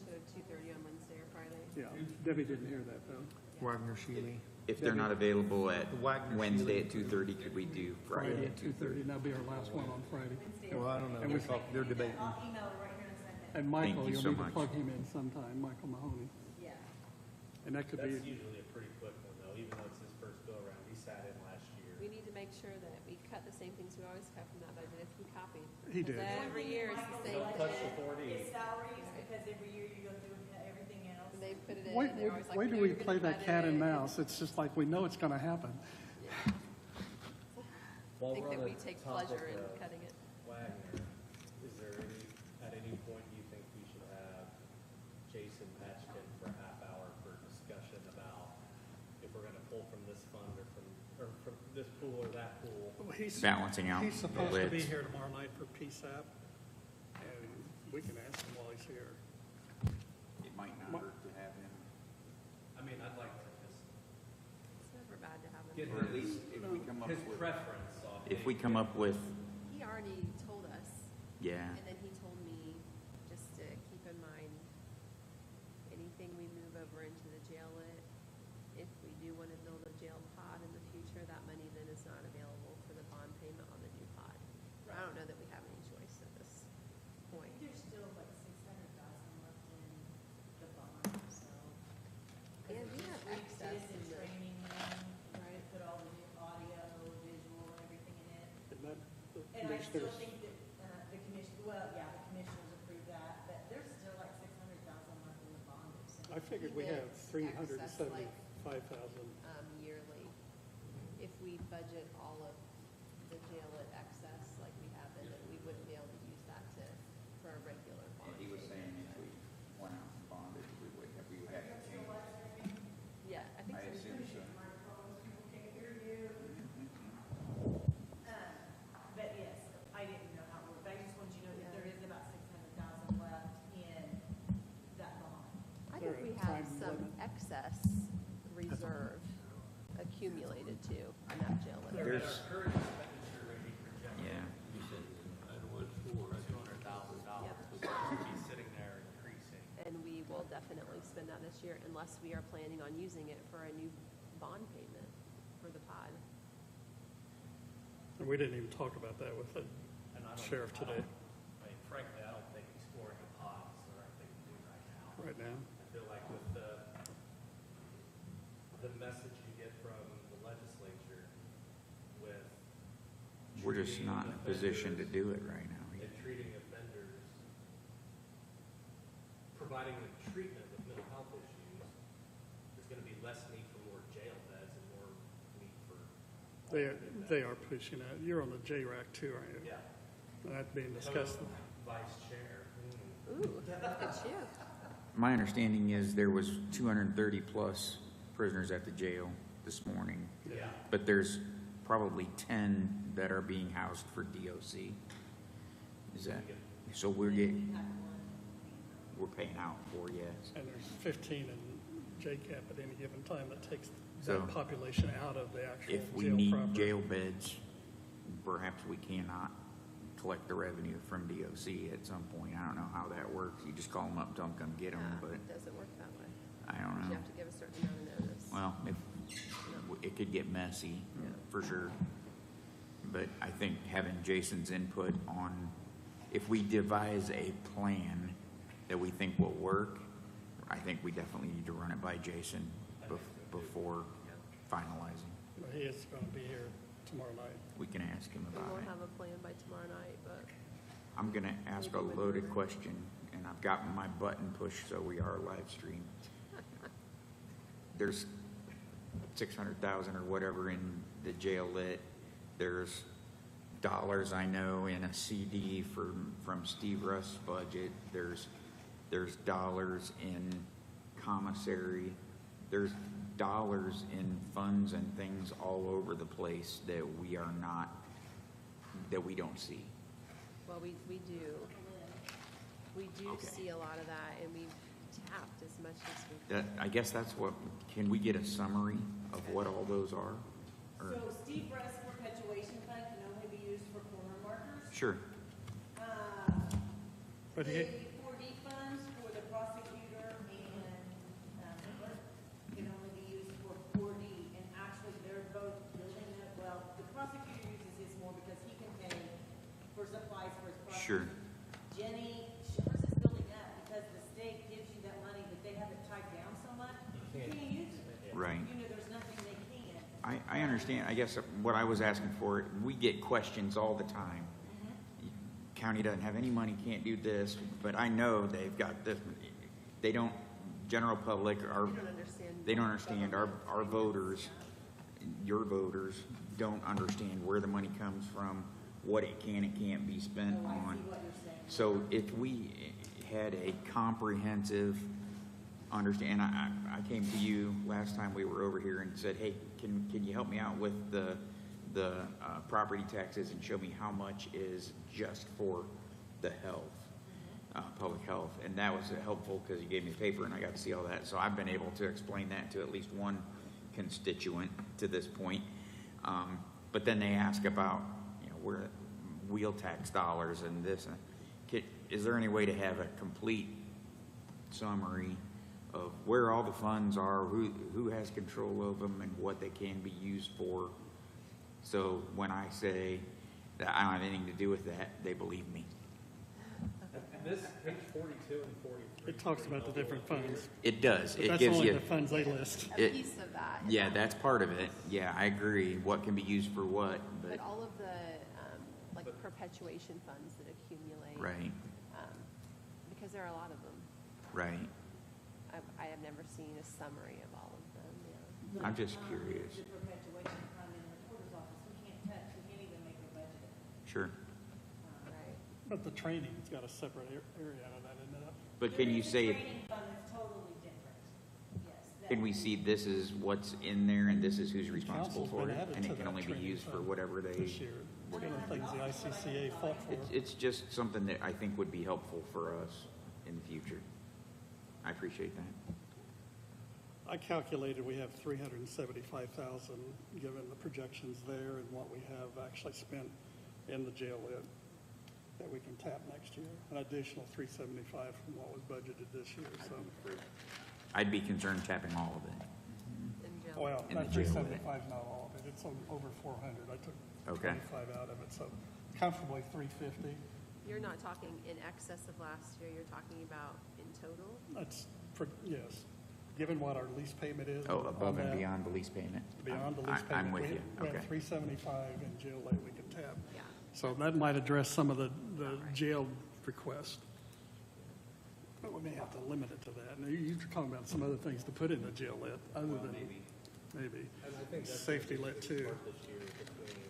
So 2:30 on Wednesday or Friday. Yeah, Debbie didn't hear that, though. Wagner, Shealy. If they're not available at The Wagner Wednesday Shealy. at 2:30, could we do Friday at 2:30? and that'll be our last one on Friday. Well, I don't know. And we- They're debating. I'll email it right here in a second. And Michael, you you'll so need to much. plug him in sometime, Michael Mahoney. Yeah. And that could That's be, usually a pretty quick one though, even though it's his first go around. He sat in last year. We need to make sure that we cut the same things we always cut from that budget if we copied. He did. Because every year it's the same Don't touch the thing. 4D. It's salaries, because every year you go through and cut everything else. And they put it in, wait, and they're always like. wait "We till know we you're play gonna that cut cat and it." mouse. It's just like, we know it's going to happen. I think that we take pleasure in cutting it. Wagner, is there any, at any point do you think we should have Jason Patchkin for a half hour for discussion about if we're gonna pull from this fund or from this pool or that pool? He's Balancing out He's the supposed to be lids. here tomorrow night for PSAP, and we can ask him while he's here. It might not hurt to have him. I mean, I'd like to just It's never bad to have get them. Or at least if we come up his with, preference off. if we come up with, He already told us, yeah, and then he told me just to keep in mind, anything we move over into the jail lit, if we do want to build a jail pod in the future, that money then is not available for the bond payment on the new pod. I don't know that we have any choice at this point. There's And I still there's- think that, the commission, well, yeah, the commissioners approved that, but there's still like 600,000 left in the bond. I figured we have 375,000. Yearly. If we budget all of the jail at excess like we have it, then we wouldn't be able to use that for a regular bond. And he was saying if we went out and bonded, we would have to change. Yeah, I think I so. assume so. But yes, I didn't know how it worked, I just want you to know that there is about 600,000 left in that bond. I Is there think we a have time some limit? excess reserve accumulated too on that jail limit. There's, Current expenditure rate projected yeah, $200,000, which should be sitting there increasing. And we will definitely spend that this year unless we are planning on using it for a new bond payment for the pod. And we didn't even talk about that with the And I don't- sheriff today, I mean, frankly, I don't think exploring a pod is the right thing to do right now. right now. I feel like with the message you get from the legislature with. we're just treating not in a position to offenders do it right now. And treating offenders, providing them treatment with mental health issues, there's gonna be less need for more jail beds and more need for. They are pushing that. You're on the JRAC too, aren't you? Yeah. That's being discussed. Vice chair. Ooh, look at you. My understanding is there was 230 plus prisoners at the jail this morning, Yeah. but there's probably 10 that are being housed for DOC. Is that, so we're paying out for, yes. And there's 15 in JCAP at any given time that takes So, that population out of the actual If we jail need proper. jail beds, perhaps we cannot collect the revenue from DOC at some point. I don't know how that works. You just call them up, and tell them come get them, Yeah, but it doesn't work that way. I don't You know. have to give a certain amount of notice. Well, it could get messy, for sure. But I think having Jason's input on, if we devise a plan that we think will work, I think we definitely need to run it by Jason before finalizing. He is going to be here tomorrow night. We can ask him We about won't it. have a plan by tomorrow night, but I'm gonna ask a loaded question, and I've got my button pushed, so we are live streamed. There's 600,000 or whatever in the jail lit. There's dollars I know in a CD from Steve Russ's budget. There's dollars in commissary. There's dollars in funds and things all over the place that we don't see. well, we do. We do Okay. see a lot of that, and we've tapped as much as we That, I guess that's what, can we get a summary of what all those are? Or- So Steve Russ perpetuation fund can only be used for corner markers. Sure, But The he, 4D funds for the prosecutor and, clerk can only be used for 4D, and actually, they're both building it, well, the prosecutor uses his more because he can pay for supplies for his Sure. prosecution. Jenny, hers is building up because the state gives you that money, but they have it tied down so much, you can't use it. right. You know, there's nothing they can. I understand. I guess what I was asking for, we get questions all the time. County doesn't have any money, can't do this, but I know they've got this. They don't, general public, don't understand. they don't understand, our voters, your voters, don't understand where the money comes from, what it can and can't be spent Oh, I see on. what you're saying. So if we had a comprehensive understand, I came to you last time we were over here and said, hey, can you help me out with the property taxes and show me how much is just for the health, public health? And that was helpful because you gave me paper and I got to see all that. So I've been able to explain that to at least one constituent to this point. But then they ask about, where wheel tax dollars and this. Is there any way to have a complete summary of where all the funds are, who has control of them, and what they can be used for? So when I say that I don't have anything to do with that, they believe me. This, page 42 and 43. it talks about the different funds. It does. But It that's gives only you. the funds they list. A It- piece of that. Yeah, that's part of it. Yeah, I agree. What can be used for what, But but all of the, like like perpetuation funds that accumulate. Right, Because there are a lot of them. right. I have never seen a summary of all of them, yeah. I'm just curious. The perpetuation fund in the recorder's office, we can't touch, we can't even make a budget. Sure. Right. But the training's got a separate area out of that, isn't it? But can you say, There is a training fund that's totally different, yes. that- can we see this is what's in there and this is who's responsible Council's for been it? added And to it can that only be training used for fund whatever they, This year, one of the things the ICCA fought for. it's just something that I think would be helpful for us in the future. I appreciate that. I calculated we have 375,000, given the projections there and what we have actually spent in the jail lit, that we can tap next year, an additional 375 from what was budgeted this year, so. I'd be concerned tapping all of it. In jail. Well, In the that jail lit. 375 is not all of it, it's over 400, I took Okay. 25 out of it, so comfortably 350. You're not talking in excess of last year, you're talking about in total? That's, yes, given what our lease payment is. Oh, on above and that, beyond the lease payment? Beyond the lease payment. I'm with we you, had- We okay. had 375 in jail lit we could tap. Yeah. So that might address some of the Right. jail requests. But we may have to limit it to that. And you're talking about some other things to put in the jail lit, other than, maybe, And I think that's safety the lit interesting too. part this year between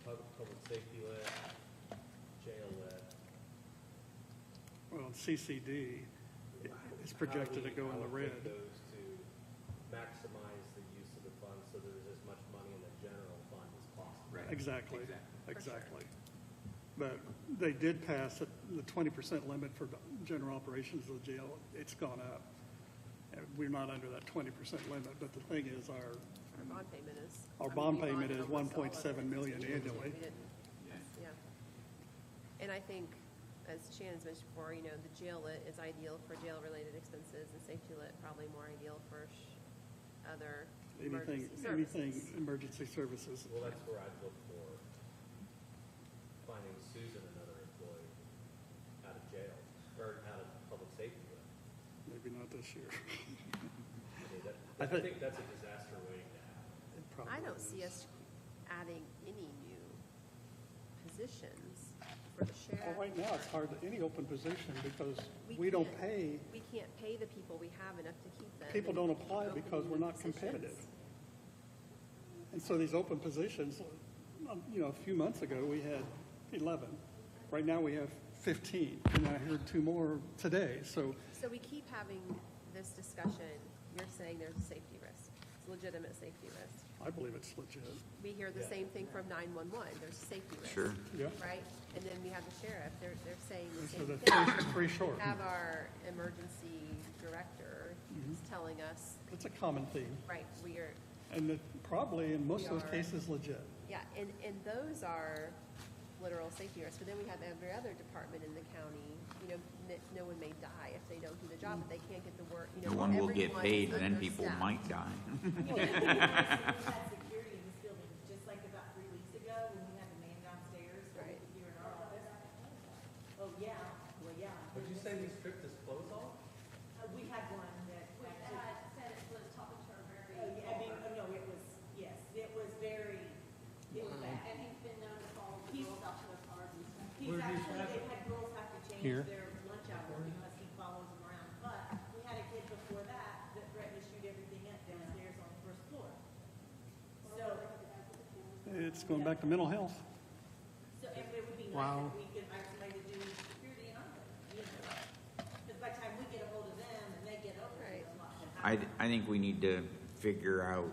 public safety lit, jail lit. Well, CCD is projected to go in the red. How do we take those to maximize the use of the funds so there's as much money in the general fund as possible? Exactly, exactly. But they did pass the 20% limit for general operations of the jail. It's gone up. And we're not under that 20% limit, but the thing is, Our bond payment is. Our I mean, bond we payment bonded is almost all of 1.7 it. million We annually. didn't, yeah. And I think, as Shannon's mentioned before, the jail lit is ideal for jail-related expenses, and safety lit probably more ideal for other anything, emergency services. emergency services. Well, that's where I'd look for finding Susan another employee out of jail, or out of public safety lit. Maybe not this year. I think that's a disaster waiting to happen. It probably I don't is. see us adding any new positions for the Well, sheriff. right now, it's hard, any open position, because We we don't can't. pay, We can't pay the people we have enough to keep them. people and don't apply open because we're new not competitive. positions. And so these open positions, a few months ago, we had 11. Right now, we have 15, and I heard 2 more today, so So we keep having this discussion. You're saying there's a safety risk. It's a legitimate safety risk. I believe it's legit. We hear the same thing from 911. There's a safety risk. Sure. Yeah. Right? And then we have the sheriff. They're saying the So same the thing. three short. Have our emergency director is telling us, It's a common theme, right, we are, and probably in most of We those are- cases, legit. yeah, and those are literal safety risks. But then we have every other department in the county, no one may die if they don't do the job, but they can't get the work, No one will get everyone paid is and then people understaffed. might die. We had security in this building, just like about 3 weeks ago, when we had the man downstairs, Right. here in our office. Oh, yeah, well, yeah. Would you say we stripped his clothes off? We had one that Which actually, had said it was talking to her very. oh, yeah, I mean, oh, no, it was, yes, it was very, it was bad. And he's been known to follow the girls out to their cars and stuff. He's actually, they've had girls have to change Here. their lunch hour because he follows them around. But we had a kid before that threatened to shoot everything up downstairs on the first floor. So, It's going back to mental health. so it would be nice Wow. if we could hire somebody to do security in our building, Because by the time we get a hold of them and they get over it, there's lots of I think we need to figure out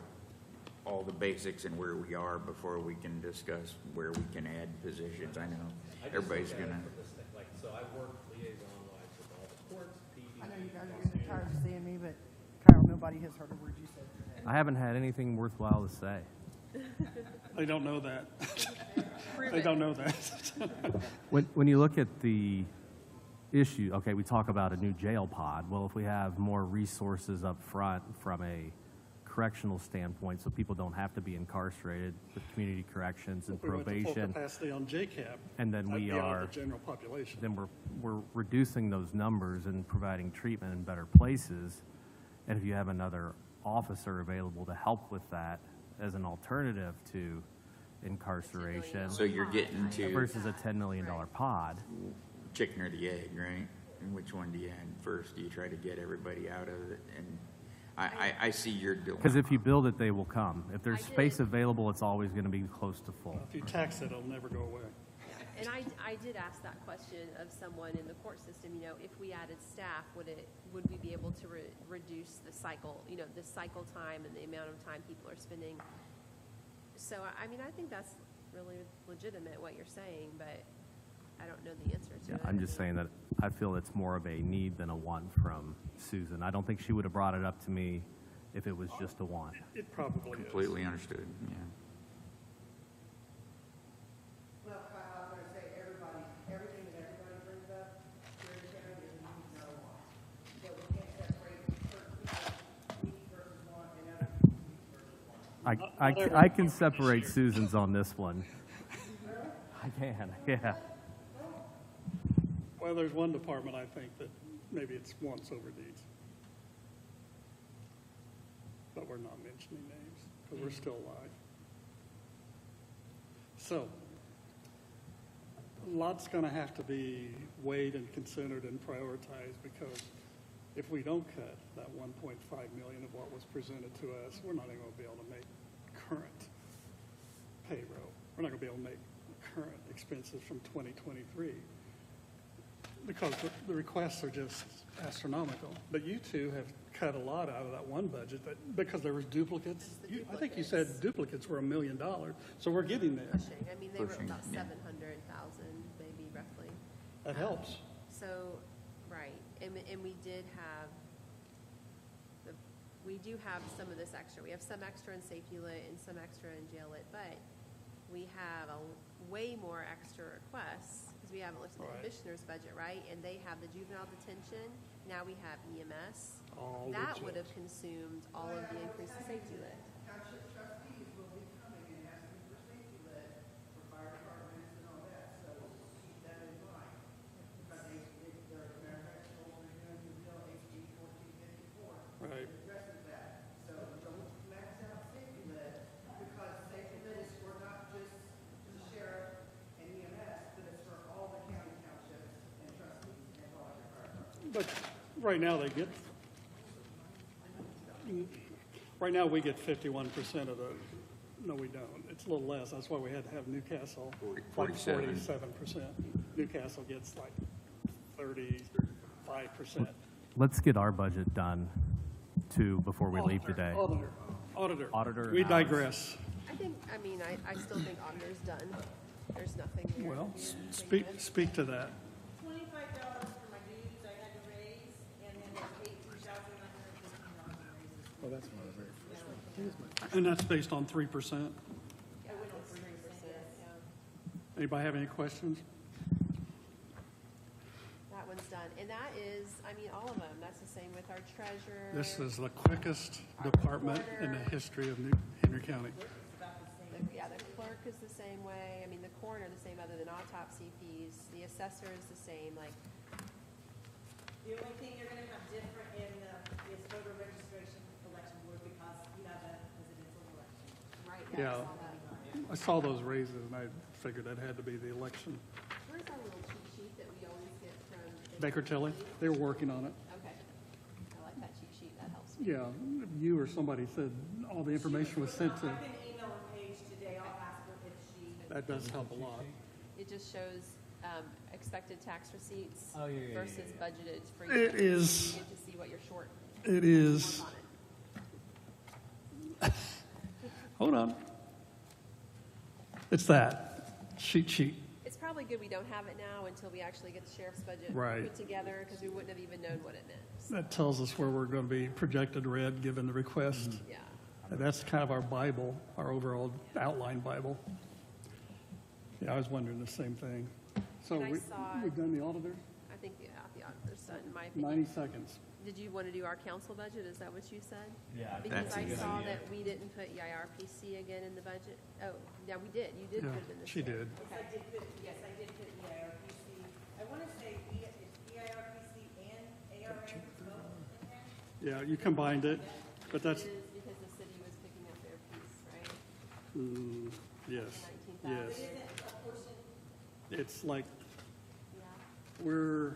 all the basics and where we are before we can discuss where we can add positions. I know I just everybody's look at it gonna, from this thing, like, so I work liaison-wise with all the courts, PD. I know you guys are getting tired of seeing me, but Kyle, nobody has heard a word you said today. I haven't had anything worthwhile to say. They don't know that. They don't know that. When you look at the issue, okay, we talk about a new jail pod. Well, if we have more resources up front from a correctional standpoint, so people don't have to be incarcerated with community corrections and We went to full probation, capacity on JCAP. and then That'd we be out of are, the general population. then we're reducing those numbers and providing treatment in better places. And if you have another officer available to help with that as an alternative to incarceration So you're getting to versus a $10 million pod. chicken or the egg, right? And which one do you end first? Do you try to get everybody out of it? And I see your dilemma. Because if you build it, they will come. If there's I did- space available, it's always going to be close to full. If you tax it, it'll never go away. And I did ask that question of someone in the court system, you know, if we added staff, would we be able to reduce the cycle, you know, the cycle time and the amount of time people are spending? So, I mean, I think that's really legitimate what you're saying, but I don't know the answer to Yeah, it. I'm just saying that I feel it's more of a need than a want from Susan. I don't think she would have brought it up to me if it was just a want. It probably is. Completely understood, yeah. Well, Kyle, I was gonna say, everything that everybody brings up, here in county is needs, not a want. So we can't separate certain people, needs versus want, and other people needs versus want. I can separate Susan's on this one. I can, yeah. Well, there's one department, I think, that maybe it's wants over needs. But we're not mentioning names, because we're still live. So, lots gonna have to be weighed and considered and prioritized, because if we don't cut that 1.5 million of what was presented to us, we're not even gonna be able to make current payroll. We're not gonna be able to make current expenses from 2023, because the requests are just astronomical. But you two have cut a lot out of that one budget, because there was duplicates. I think you said duplicates were $1 million, so we're getting there. Pushing. I mean, they were Pushing, about yeah. 700,000, maybe roughly. That helps. So, right, and we did have, we do have some of this extra. We have some extra in safety lit and some extra in jail lit, but we have way more extra requests, because we haven't looked at the Right. commissioner's budget, right? And they have the juvenile detention, now we have EMS. All the That would jobs. have consumed all of the increase in safety lit. Township trustees will be coming and asking for safety lit for fire departments and all that, so keep that in mind. Because they're, matter of fact, they're going to bill HB 1454. Right. Addresses that, so don't max out safety lit, because safety lit is for not just the sheriff and EMS, but it's for all the county townships and trustees and all your fire departments. But right now, right now, we get 51% of the, no, we don't. It's a little less. That's why we had to have Newcastle, like 47. 47%. Newcastle gets like 35%. Let's get our budget done too before we leave today. Auditor. and We ours. digress. I think, I mean, I still think auditor's done. There's nothing there. Well, to bring speak, in. speak to that. $25 for my dues I had to raise, and then there's $18,915 raises. Oh, that's one of the very first ones. And that's based on 3%. I went on 3%, yeah. Anybody have any questions? That one's done. And that is, I mean, all of them. That's the same with our treasurer. This is the quickest department in the history of Henry County. Yeah, the clerk is the same way. I mean, the coroner the same other than autopsy fees. The assessor is the same, like, The only thing you're gonna have different is voter registration election board, because you have a presidential election. right? Yeah. I saw that. I saw those raises, and I figured that had to be the election. Where's our little cheat sheet that we always get from? Baker Tilly, they were working on it. Okay. I like that cheat sheet. That helps me. Yeah, you or somebody said all the information was sent to, I've been emailing Paige today, I'll ask her if she. that does help a lot. It just shows expected tax receipts Oh, yeah, yeah, versus yeah, budgeted for each. It year. is- You get to see what you're short It is, on it. hold on. It's that, cheat sheet. It's probably good we don't have it now until we actually get the sheriff's budget Right. put together, because we wouldn't have even known what it meant. So, That tells us where we're going to be projected red, given the request. yeah. And that's kind of our Bible, our overall outline Bible. Yeah, I was wondering the same thing. So And I we, saw- we've done the auditors? I think the auditor's done, in my 90 opinion. seconds. Did you want to do our council budget? Is that what you said? Yeah. Because That's a I good saw idea. that we didn't put E EIRPC again in the budget. Oh, yeah, we did. You did Yeah, put it in this. she year. did. Okay. Yes, I did put EIRPC. I wanna say it's EIRPC and ARA both in there. Yeah, you combined it, but that's, It is because the city was picking up their piece, right? Yes, 19,000. yes. Isn't a portion, It's like, Yeah.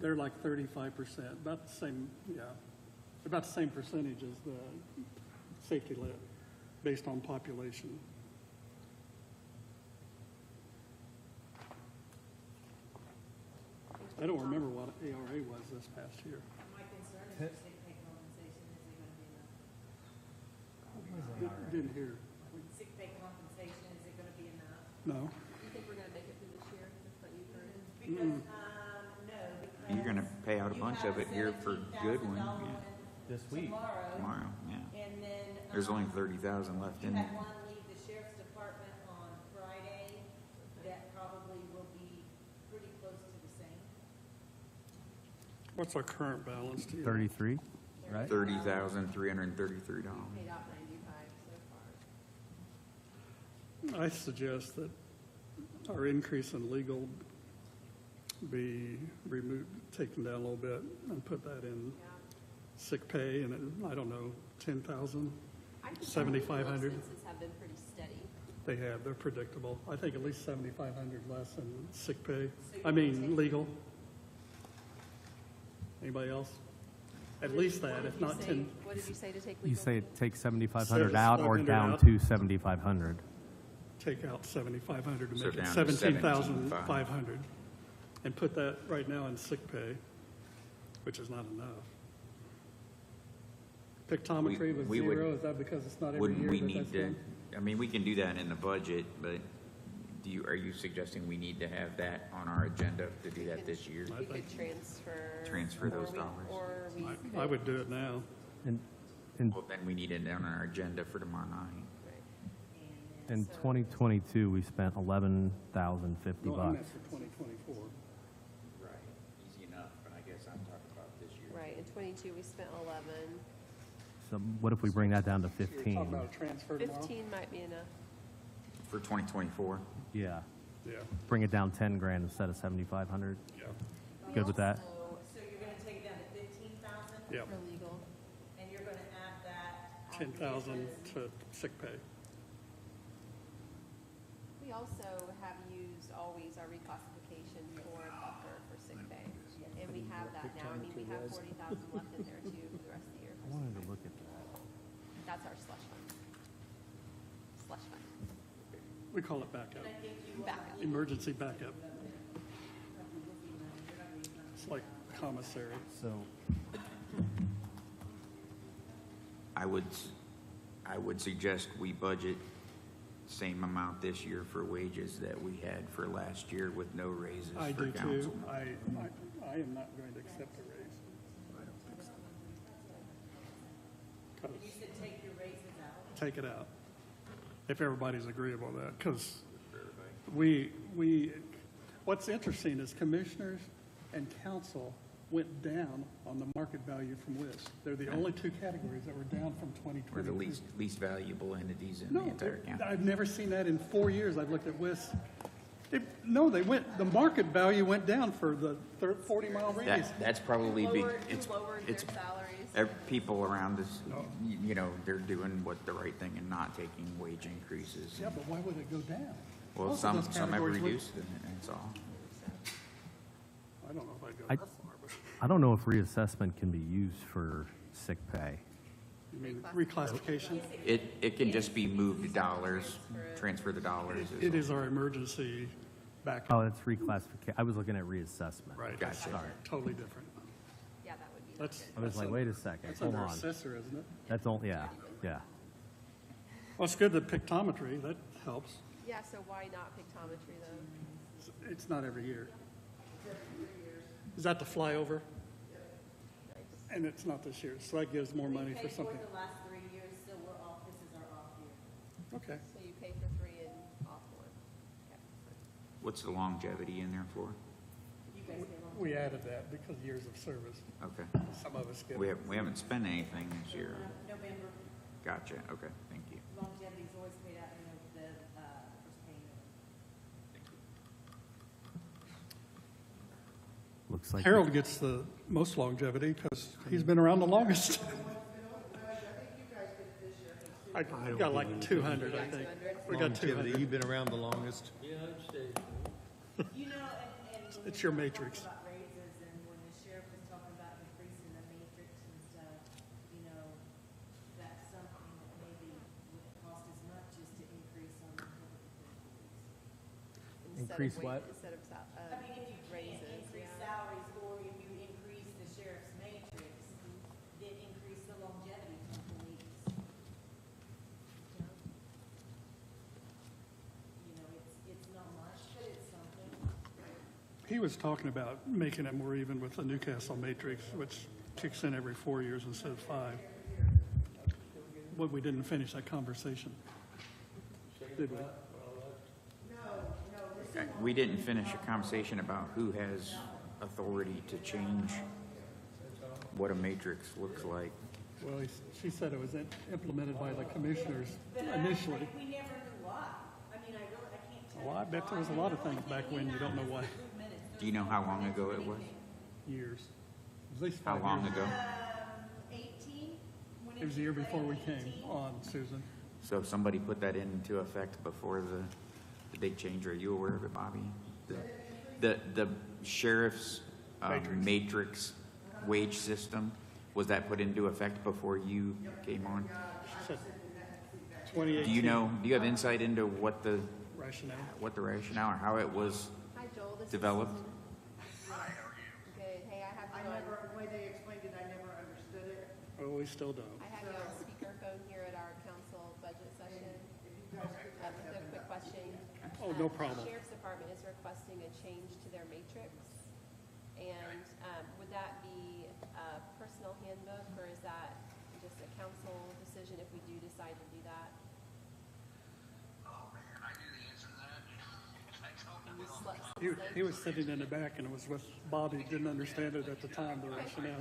they're like 35%, about the same, yeah, about the same percentage as the safety lit, based on population. I don't remember what ARA was this past year. my concern is your sick pay compensation, is it gonna be enough? Didn't hear. Sick pay compensation, is it gonna be enough? No. You think we're gonna make it through this year? That's what you've heard? Because, no, because. You're gonna pay out a you bunch have of it here for good one, $17,000 yeah. This week. Tomorrow, Tomorrow, yeah. and then. There's only 30,000 left You in had there. one leave the sheriff's department on Friday, that probably will be pretty close to the same. What's our current balance? Do you know? 33, right? $30,333. Paid out 95 so far. I suggest that our increase in legal be removed, taken down a little bit, and put that in Yeah. sick pay, and I don't know, 10,000. I think our 7,500. legal expenses have been pretty steady. They're predictable. I think at least 7,500 less in sick pay. I mean, legal. Anybody else? At least that, if not 10. What did you say to take You legal? say take 7,500 out or 7,500 down out. to 7,500? Take out 7,500 to So make it down to 17,500. And put that right now in sick pay, which is not enough. Pictometry was we would- 0, is that because it's not every Wouldn't year we that need that's to, done? I mean, we can do that in the budget, but are you suggesting we need to have that on our agenda to do that this year? We could transfer. Transfer or those we- dollars. Or we I could. would do it now. And Well, then we need it on our agenda for tomorrow night. in 2022, we spent 11,050 No, I meant bucks. for 2024. Right. Easy enough, but I guess I'm talking about this year. Right, in 22, we spent 11. So what if we bring that down to You're talking 15? about a transfer tomorrow? 15 might be enough. For 2024? Yeah, Yeah, bring it down 10 grand instead of 7,500. yeah, Good with that? So you're gonna take it down to 15,000? yeah. For legal. And you're gonna add that. on 10,000 this. to sick pay. We also have used always our reclassification for buffer for sick pay. And we have that now. I mean, we have 40,000 left in there too for the rest of the year. I wanted to look at that. That's our slush fund. Slush fund. We call it backup, Backup. emergency backup. It's like commissary. So I would suggest we budget same amount this year for wages that we had for last year with no raises I for do too. council. I am not going to accept a raise. You said take your raises out. Take it out, if everybody's agreeable to that, because what's interesting is commissioners and council went down on the market value from WIS. They're the only two categories that were down from 2020. We're the least valuable entities in the No, entire county. I've never seen that in 4 years. I've looked at WIS. No, the market value went down for the 40-mile radius. That's probably big, Lowered, it's, who lowered their it's, salaries? people around us, you know, they're doing what the right thing and not taking wage increases. Yeah, but why would it go down? Well, Most of some those have categories went- reduced it, that's all. I don't know if I'd go I- that far, but, I don't know if reassessment can be used for sick pay. you mean reclassification? It can just be moved dollars, transfer the dollars. It is our emergency backup, Oh, that's reclassification. I was looking at reassessment. right? Gotcha. Sorry. Totally different. Yeah, that would be. That's. I was like, wait a second, That's hold under on. assessor, isn't it? That's all, yeah, yeah. Well, it's good that pictometry, that helps. Yeah, so why not pictometry though? It's not every year. Is that the flyover? And it's not this year, so that gives more money for something. We paid for the last 3 years, so we're off, this is our off year. Okay. So you pay for 3 and off 1. Okay. What's the longevity in there for? You guys get on. We added that because years of service. Okay. Some of us get. We haven't spent anything this year. November, Gotcha, okay, thank you. longevity's always paid out in the first payment. Looks like. Harold gets the most longevity because he's been around the longest. I don't got like think 200, I think. We got Longevity, 200. you've been around the longest. You know, and when It's we your talk matrix. about raises, and when the sheriff was talking about increasing the matrix and stuff, you know, that's something that maybe wouldn't cost as much as to increase on the public defense. Increase what? Instead of I mean, if you can't raises, increase yeah. salaries, or if you increase the sheriff's matrix, then increase the longevity to police. You know, it's not much, but it's something. He was talking about making it more even with the Newcastle matrix, which kicks in every 4 years instead of 5. But we didn't finish that conversation. Did we? We didn't finish a conversation about who has authority to change what a matrix looks like. Well, she said it was implemented by the commissioners initially. We never knew why. I mean, I can't tell. Well, I bet there was a lot of things back when you don't know why. Do you know how long ago it was? Years. At least How 5 long years. ago? 18? When It was the year before we came on, Susan. So if somebody put that into effect before the big change, are you aware of it, Bobby? The sheriff's matrix wage system, was that put into effect before you came on? She said Do 2018 you have insight into what the rationale. rationale or how it was Hi, Joel, this is developed? Susan. Good, hey, I have I you on, never, the way they explained it, I never understood it. Oh, we still don't. I have you on speakerphone here at our council budget session. With a quick question. Oh, no problem. Sheriff's Department is requesting a change to their matrix. And would that be a personnel handbook, or is that just a council decision if we do decide to do that? Oh, man, I knew the answer to that. I don't You know. slut- He was sitting in the back, and it was with Bobby, didn't understand it at the time, the rationale.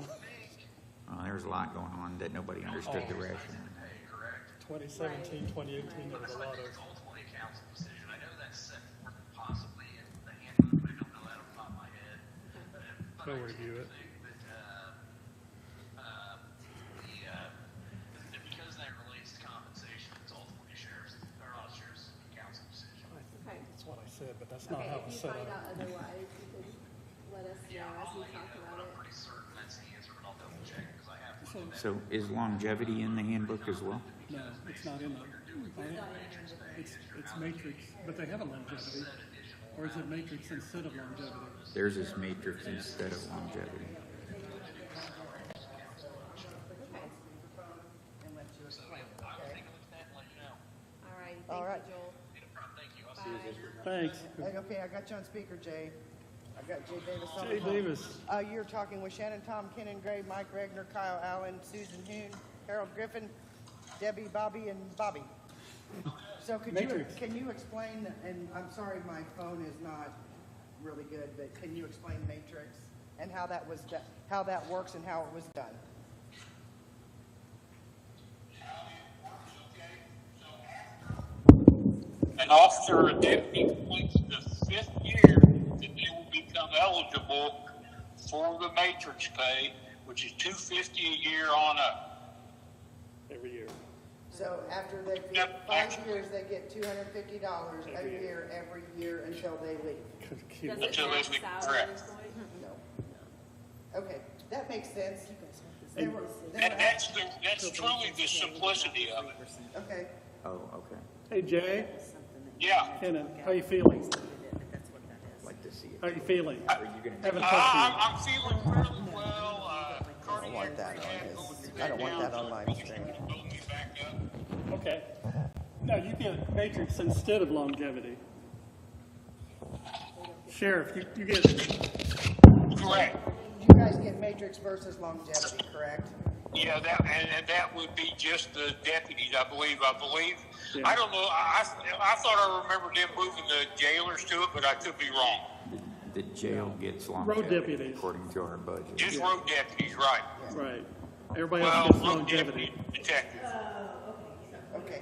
There was a lot going on that nobody understood the rationale. Hey, correct. 2017, 2018, there was a lot of, It's ultimately a council decision. I know that's set forth possibly in the handbook, but I don't know that off the top of my head. But Go I review do it. think that because that relates to compensation, it's ultimately sheriff's, or not sheriff's, council decision. Okay. that's what I said, but that's not Okay, how it if was you set find up. out otherwise, you can let us Yeah, know as I'll we let you talk know, about but I'm it. pretty certain that's the answer, but I'll double check because I have one. So is longevity in the handbook as well? No, it's not in the, it's matrix, but they have a longevity. Or is it matrix instead of longevity? Theirs is matrix instead of longevity. All right, All right. thank you, Joel. Thanks. Hey, okay, I got you on speaker, Jay. I got Jay Davis on Jay the phone. Davis. You're talking with Shannon, Tom, Kenan Gray, Mike Regner, Kyle Allen, Susan Hoon, Harold Griffin, Debbie, Bobby, and Bobby. So Matrix. can you explain, and I'm sorry my phone is not really good, but can you explain matrix and how that was, how that works and how it was done? An officer or deputy completes the 5th year, then they will become eligible for the matrix pay, which is $250 a year on up. Every year. So after they, Yep, 5 years, they get $250 a year, every year until they leave? Does it Until they match leave, salary correct. point? No. Okay, that makes sense. They were, And that's truly the simplicity of it. okay. Oh, okay. Hey, Jay, Yeah. Kenan, how you feeling? Like to see it. How you feeling? Are you gonna Haven't talked to you. I'm feeling really well. I don't want that on his, I don't want that on my screen. Build me back up. Okay. No, you get matrix instead of longevity. Sheriff, you get, Correct. You guys get matrix versus longevity, correct? Yeah, and that would be just the deputies, I believe. Yeah. I don't know. I thought I remembered them moving the jailers to it, but I could be wrong. The jail gets Road longevity deputies. according to our budget. Just road deputies, right? right. Everybody Well, else gets road longevity. deputy detectives. Okay,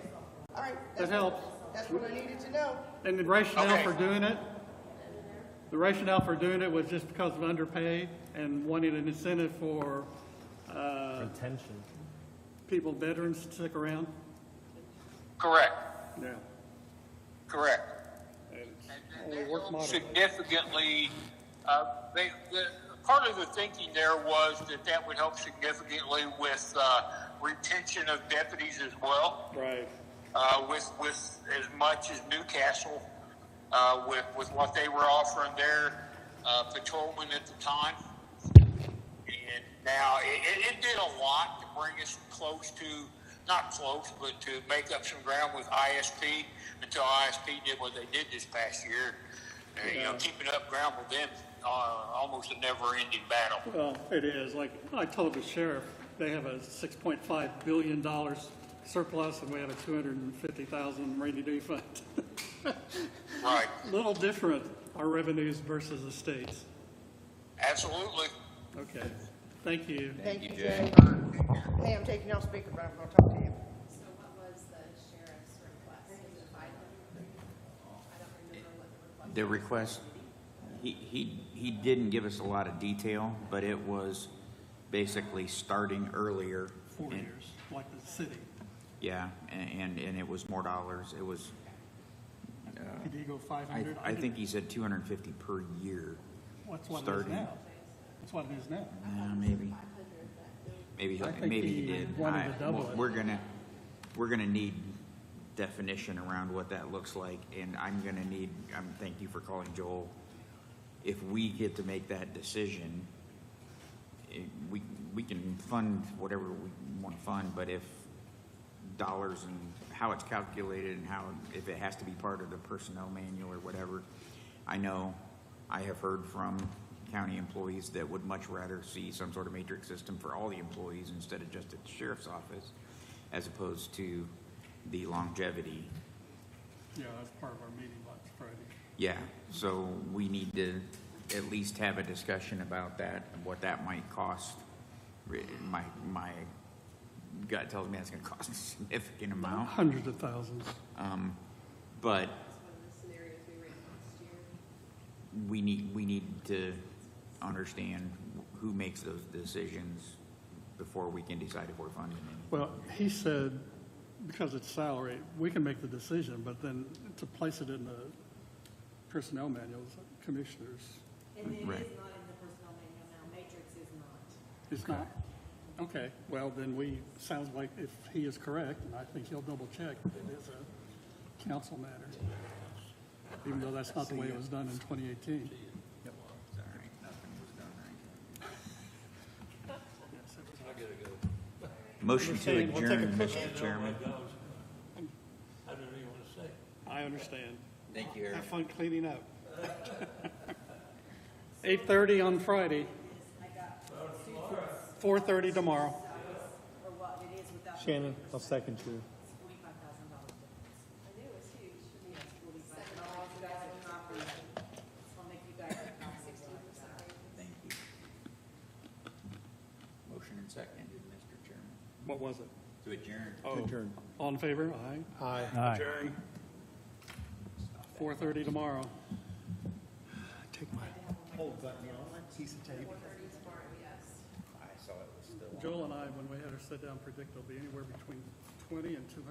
all right. That helps. That's what I needed to know. And the rationale Okay. for doing it, was just because of underpay and wanting an incentive for Retention. veterans to stick around. Correct, Yeah. correct. And And only they work help moderately. significantly, part of the thinking there was that would help significantly with retention of deputies as well. Right. With as much as Newcastle, with what they were offering their patrolmen at the time. And now it did a lot to bring us close to, not close, but to make up some ground with ISP until ISP did what they did this past year. Keeping up ground with them, almost a never-ending battle. Well, it is. Like I told the sheriff, they have a $6.5 billion surplus, and we have a $250,000 rainy day fund. Right. Little different, our revenues versus the states. Absolutely. Okay. Thank you. Thank you, you, Jay. Jay. Hey, I'm taking you off speaker, but I'm gonna talk to you. So what was the sheriff's request? Was it 500? I don't remember what the request. The request, he didn't give us a lot of detail, but it was basically starting earlier. 4 and- years, like the city. Yeah, and it was more dollars. It was, Did he go 500? I think he said 250 per year. That's what it is starting. now. That's what it is now. Maybe. Maybe, I think maybe he he did. wanted to double it. We're gonna need definition around what that looks like, and thank you for calling Joel. If we get to make that decision, we can fund whatever we want to fund, but if dollars and how it's calculated and if it has to be part of the personnel manual or whatever, I know I have heard from county employees that would much rather see some sort of matrix system for all the employees instead of just at the sheriff's office, as opposed to the longevity. Yeah, that's part of our meeting last Friday. Yeah, so we need to at least have a discussion about that, what that might cost. My gut tells me that's gonna cost a significant amount. Hundreds of thousands. But One of the scenarios we ran last year. we need to understand who makes those decisions before we can decide if we're funding it. Well, he said, because it's salary, we can make the decision, but then to place it in the personnel manuals, commissioners, And it is Right. not in the personnel manual now, matrix is not. it's not. Okay, well, then sounds like if he is correct, and I think he'll double check, it is a council matter. Even though that's not the way it was done in 2018. Sorry, nothing was done right. Yes, it was. Motion to We'll take a adjourn, quick- Mr. Chairman. I don't even want to say. I understand. Thank you, Eric. Have fun cleaning up. 8:30 on Friday. 4:30 tomorrow. Or what it is without. Shannon, I'll second you. It's $45,000 difference. I knew it was huge. Yes, 45. And I'll also guys a copy. I'll make you guys a copy. 16%. Thank you. Motion and second, Mr. Chairman. What was it? To adjourn. Oh, Adjourn. all in favor? Aye. Aye. Adjourn. 4:30 tomorrow. Take my hold button off, piece of tape. 4:30 tomorrow, yes. I saw it was still on. Joel and I, when we had her sit down, predict there'll be anywhere between 20 and 200